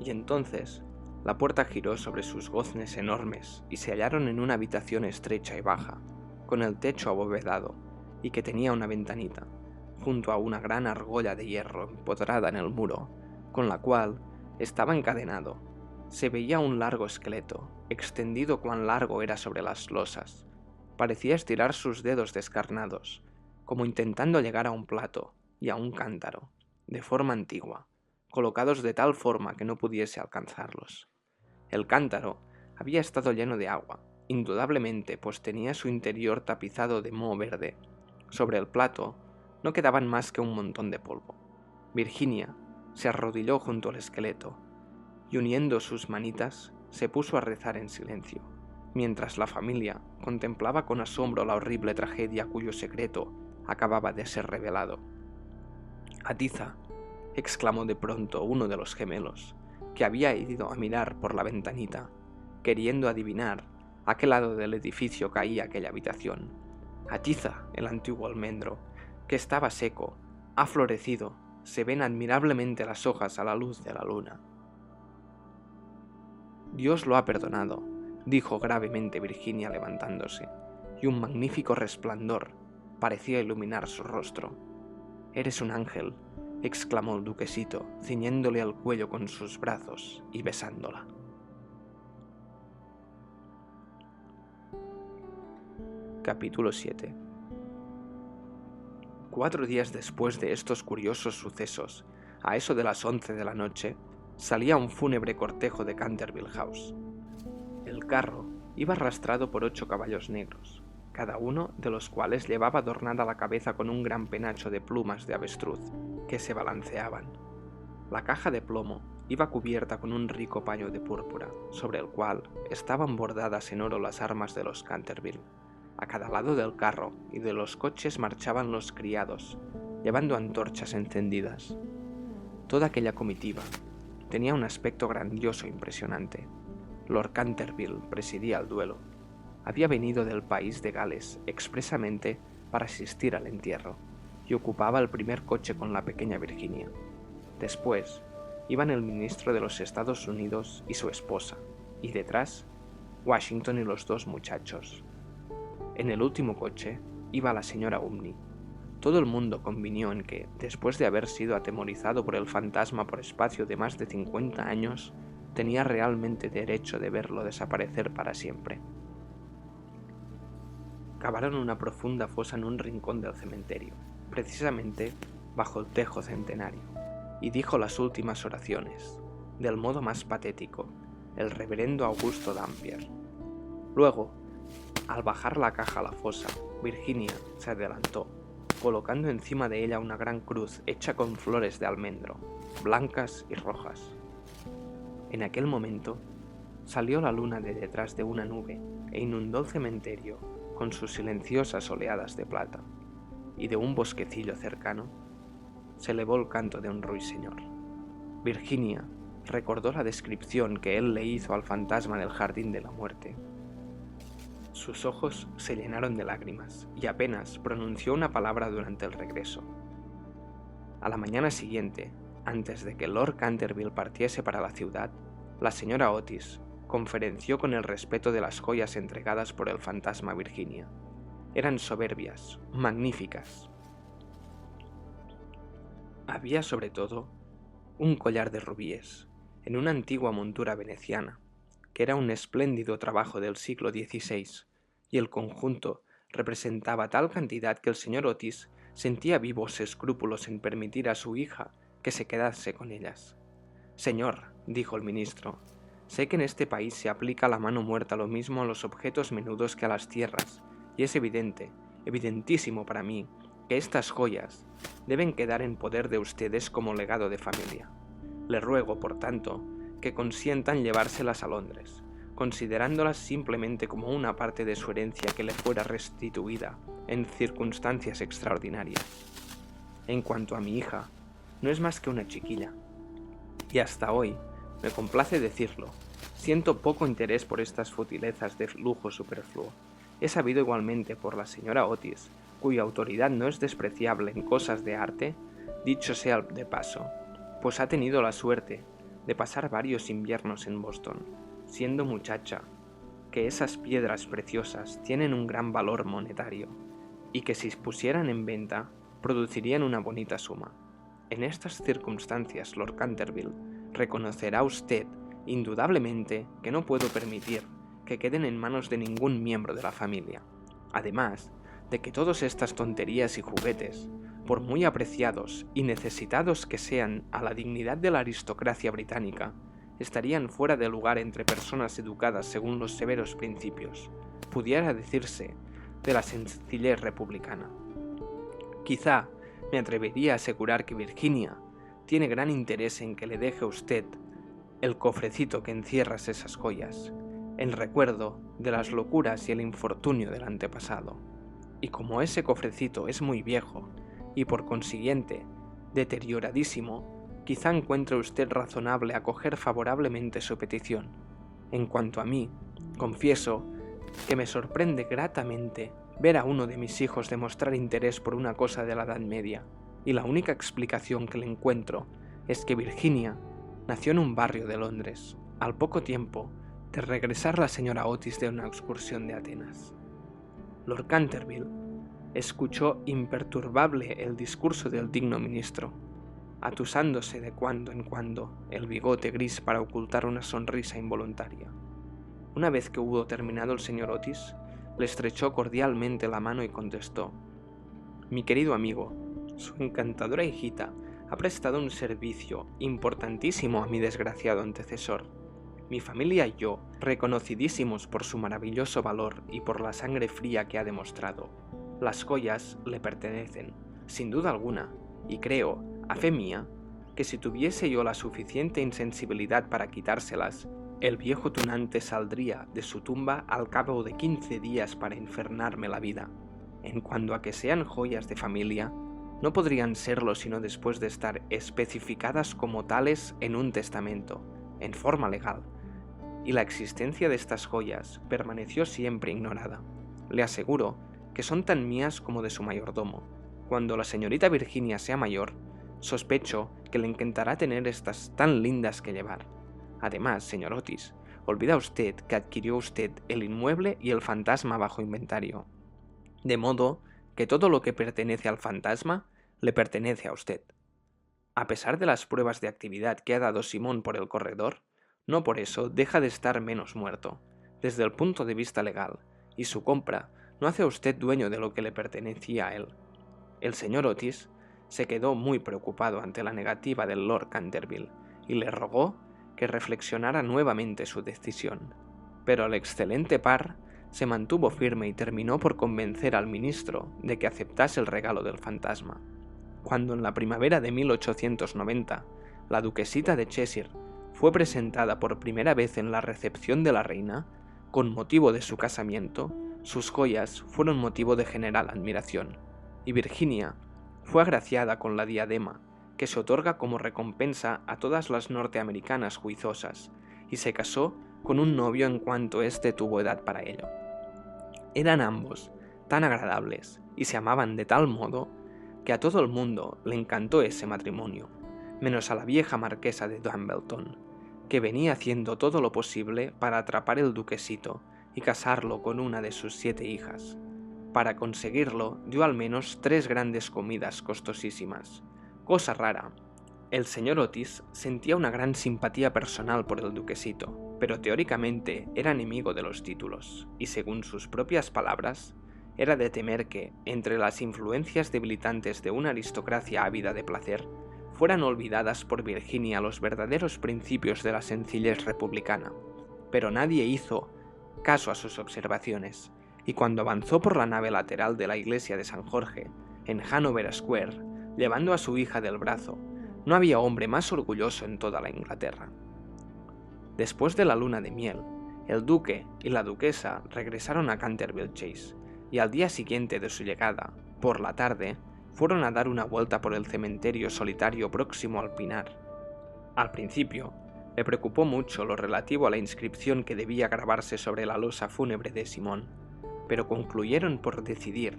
Y entonces, la puerta giró sobre sus goznes enormes y se hallaron en una habitación estrecha y baja, con el techo abovedado y que tenía una ventanita, junto a una gran argolla de hierro empotrada en el muro, con la cual estaba encadenado. Se veía un largo esqueleto, extendido cuán largo era sobre las losas. Parecía estirar sus dedos descarnados, como intentando llegar a un plato y a un cántaro, de forma antigua, colocados de tal forma que no pudiese alcanzarlos. El cántaro había estado lleno de agua, indudablemente, pues tenía su interior tapizado de moho verde. Sobre el plato no quedaban más que un montón de polvo. Virginia se arrodilló junto al esqueleto y uniendo sus manitas se puso a rezar en silencio, mientras la familia contemplaba con asombro la horrible tragedia cuyo secreto acababa de ser revelado. «Atiza», exclamó de pronto uno de los gemelos, que había ido a mirar por la ventanita, queriendo adivinar a qué lado del edificio caía aquella habitación. «Atiza, el antiguo almendro, que estaba seco, ha florecido, se ven admirablemente las hojas a la luz de la luna». «Dios lo ha perdonado», dijo gravemente Virginia levantándose, y un magnífico resplandor parecía iluminar su rostro. «Eres un ángel», exclamó el duquesito, ciñéndole al cuello con sus brazos y besándola. Capítulo 7. 4 días después de estos curiosos sucesos, a eso de las 11 de la noche, salía un fúnebre cortejo de Canterville House. El carro iba arrastrado por 8 caballos negros, cada uno de los cuales llevaba adornada la cabeza con un gran penacho de plumas de avestruz, que se balanceaban. La caja de plomo iba cubierta con un rico paño de púrpura, sobre el cual estaban bordadas en oro las armas de los Canterville. A cada lado del carro y de los coches marchaban los criados, llevando antorchas encendidas. Toda aquella comitiva tenía un aspecto grandioso e impresionante. Lord Canterville presidía el duelo. Había venido del país de Gales expresamente para asistir al entierro, y ocupaba el primer coche con la pequeña Virginia. Después iban el ministro de los Estados Unidos y su esposa, y detrás Washington y los 2 muchachos. En el último coche iba la señora Umney. Todo el mundo convinió en que, después de haber sido atemorizado por el fantasma por espacio de más de 50 años, tenía realmente derecho de verlo desaparecer para siempre. Cavaron una profunda fosa en un rincón del cementerio, precisamente bajo el tejo centenario, y dijo las últimas oraciones, del modo más patético, el reverendo Augusto Dampier. Luego, al bajar la caja a la fosa, Virginia se adelantó, colocando encima de ella una gran cruz hecha con flores de almendro, blancas y rojas. En aquel momento, salió la luna de detrás de una nube e inundó el cementerio con sus silenciosas oleadas de plata, y de un bosquecillo cercano se elevó el canto de un ruiseñor. Virginia recordó la descripción que él le hizo al fantasma del jardín de la muerte. Sus ojos se llenaron de lágrimas y apenas pronunció una palabra durante el regreso. A la mañana siguiente, antes de que Lord Canterville partiese para la ciudad, la señora Otis conferenció con el respeto de las joyas entregadas por el fantasma a Virginia. Eran soberbias, magníficas. Había sobre todo un collar de rubíes, en una antigua montura veneciana, que era un espléndido trabajo del siglo XVI, y el conjunto representaba tal cantidad que el señor Otis sentía vivos escrúpulos en permitir a su hija que se quedase con ellas. «Señor», dijo el ministro, Sé que en este país se aplica la mano muerta lo mismo a los objetos menudos que a las tierras, y es evidente, evidentísimo para mí, que estas joyas deben quedar en poder de ustedes como legado de familia. Le ruego, por tanto, que consientan llevárselas a Londres, considerándolas simplemente como una parte de su herencia que le fuera restituida en circunstancias extraordinarias. En cuanto a mi hija, no es más que una chiquilla, y hasta hoy, me complace decirlo, siento poco interés por estas futilezas de lujo superfluo. He sabido igualmente por la señora Otis, cuya autoridad no es despreciable en cosas de arte, dicho sea de paso, pues ha tenido la suerte de pasar varios inviernos en Boston, siendo muchacha, que esas piedras preciosas tienen un gran valor monetario, y que si pusieran en venta, producirían una bonita suma. En estas circunstancias, Lord Canterville, reconocerá usted indudablemente que no puedo permitir que queden en manos de ningún miembro de la familia. Además de que todas estas tonterías y juguetes, por muy apreciados y necesitados que sean a la dignidad de la aristocracia británica, estarían fuera de lugar entre personas educadas según los severos principios, pudiera decirse, de la sencillez republicana. Quizá me atrevería a asegurar que Virginia tiene gran interés en que le deje a usted el cofrecito que encierra esas joyas, en recuerdo de las locuras y el infortunio del antepasado. Y como ese cofrecito es muy viejo y por consiguiente deterioradísimo, quizá encuentre usted razonable acoger favorablemente su petición. En cuanto a mí, confieso que me sorprende gratamente ver a uno de mis hijos demostrar interés por una cosa de la Edad Media, y la única explicación que le encuentro es que Virginia nació en un barrio de Londres, al poco tiempo de regresar la señora Otis de una excursión de Atenas. Lord Canterville escuchó imperturbable el discurso del digno ministro, atusándose de cuando en cuando el bigote gris para ocultar una sonrisa involuntaria. Una vez que hubo terminado el señor Otis, le estrechó cordialmente la mano y contestó: «Mi querido amigo, su encantadora hijita ha prestado un servicio importantísimo a mi desgraciado antecesor. Mi familia y yo, reconocidísimos por su maravilloso valor y por la sangre fría que ha demostrado, las joyas le pertenecen, sin duda alguna, y creo, a fe mía, que si tuviese yo la suficiente insensibilidad para quitárselas, el viejo tunante saldría de su tumba al cabo de 15 días para infernarme la vida. En cuanto a que sean joyas de familia, no podrían serlo sino después de estar especificadas como tales en un testamento, en forma legal, y la existencia de estas joyas permaneció siempre ignorada. Le aseguro que son tan mías como de su mayordomo. Cuando la señorita Virginia sea mayor, sospecho que le encantará tener estas tan lindas que llevar. Además, señor Otis, olvida usted que adquirió usted el inmueble y el fantasma bajo inventario, de modo que todo lo que pertenece al fantasma le pertenece a usted. A pesar de las pruebas de actividad que ha dado Simón por el corredor, no por eso deja de estar menos muerto, desde el punto de vista legal, y su compra no hace a usted dueño de lo que le pertenecía a él. El señor Otis se quedó muy preocupado ante la negativa del Lord Canterville y le rogó que reflexionara nuevamente su decisión, pero el excelente par se mantuvo firme y terminó por convencer al ministro de que aceptase el regalo del fantasma. Cuando en la primavera de 1890 la duquesita de Cheshire fue presentada por primera vez en la recepción de la reina, con motivo de su casamiento, sus joyas fueron motivo de general admiración, y Virginia fue agraciada con la diadema que se otorga como recompensa a todas las norteamericanas juiciosas, y se casó con un novio en cuanto éste tuvo edad para ello. Eran ambos tan agradables y se amaban de tal modo que a todo el mundo le encantó ese matrimonio, menos a la vieja marquesa de Dumbleton, que venía haciendo todo lo posible para atrapar el duquesito y casarlo con una de sus 7 hijas. Para conseguirlo dio al menos 3 grandes comidas costosísimas. Cosa rara. El señor Otis sentía una gran simpatía personal por el duquesito, pero teóricamente era enemigo de los títulos, y según sus propias palabras, era de temer que, entre las influencias debilitantes de una aristocracia ávida de placer, fueran olvidadas por Virginia los verdaderos principios de la sencillez republicana, pero nadie hizo caso a sus observaciones, y cuando avanzó por la nave lateral de la iglesia de San Jorge, en Hanover Square, llevando a su hija del brazo, no había hombre más orgulloso en toda la Inglaterra. Después de la luna de miel, el duque y la duquesa regresaron a Canterville Chase, y al día siguiente de su llegada, por la tarde, fueron a dar una vuelta por el cementerio solitario próximo al Pinar. Al principio, le preocupó mucho lo relativo a la inscripción que debía grabarse sobre la losa fúnebre de Simón, pero concluyeron por decidir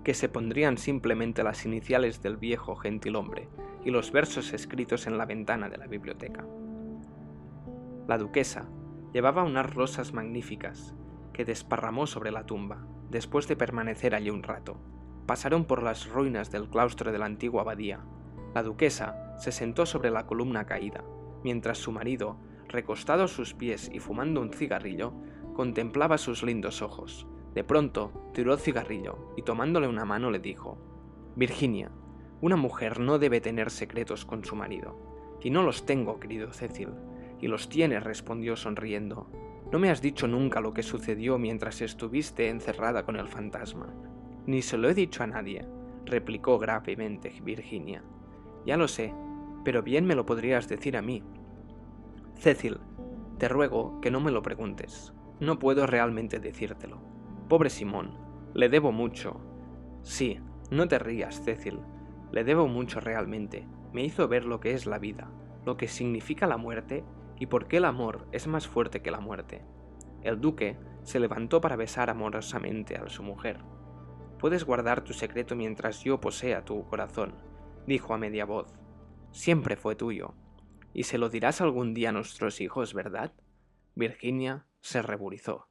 que se pondrían simplemente las iniciales del viejo gentilhombre y los versos escritos en la ventana de la biblioteca. La duquesa llevaba unas rosas magníficas que desparramó sobre la tumba, después de permanecer allí un rato. Pasaron por las ruinas del claustro de la antigua abadía. La duquesa se sentó sobre la columna caída, mientras su marido, recostado a sus pies y fumando un cigarrillo, contemplaba sus lindos ojos. De pronto, tiró el cigarrillo y tomándole una mano le dijo: «Virginia, una mujer no debe tener secretos con su marido». «Y no los tengo, querido Cecil». «Y los tienes», respondió sonriendo. «No me has dicho nunca lo que sucedió mientras estuviste encerrada con el fantasma». «Ni se lo he dicho a nadie», replicó gravemente Virginia. «Ya lo sé, pero bien me lo podrías decir a mí». «Cecil, te ruego que no me lo preguntes. No puedo realmente decírtelo. Pobre Simón, le debo mucho». «Sí, no te rías, Cecil. Le debo mucho realmente. Me hizo ver lo que es la vida, lo que significa la muerte y por qué el amor es más fuerte que la muerte». El duque se levantó para besar amorosamente a su mujer. «Puedes guardar tu secreto mientras yo posea tu corazón», dijo a media voz. «Siempre fue tuyo. Y se lo dirás algún día a nuestros hijos, ¿verdad?». Virginia se ruborizó.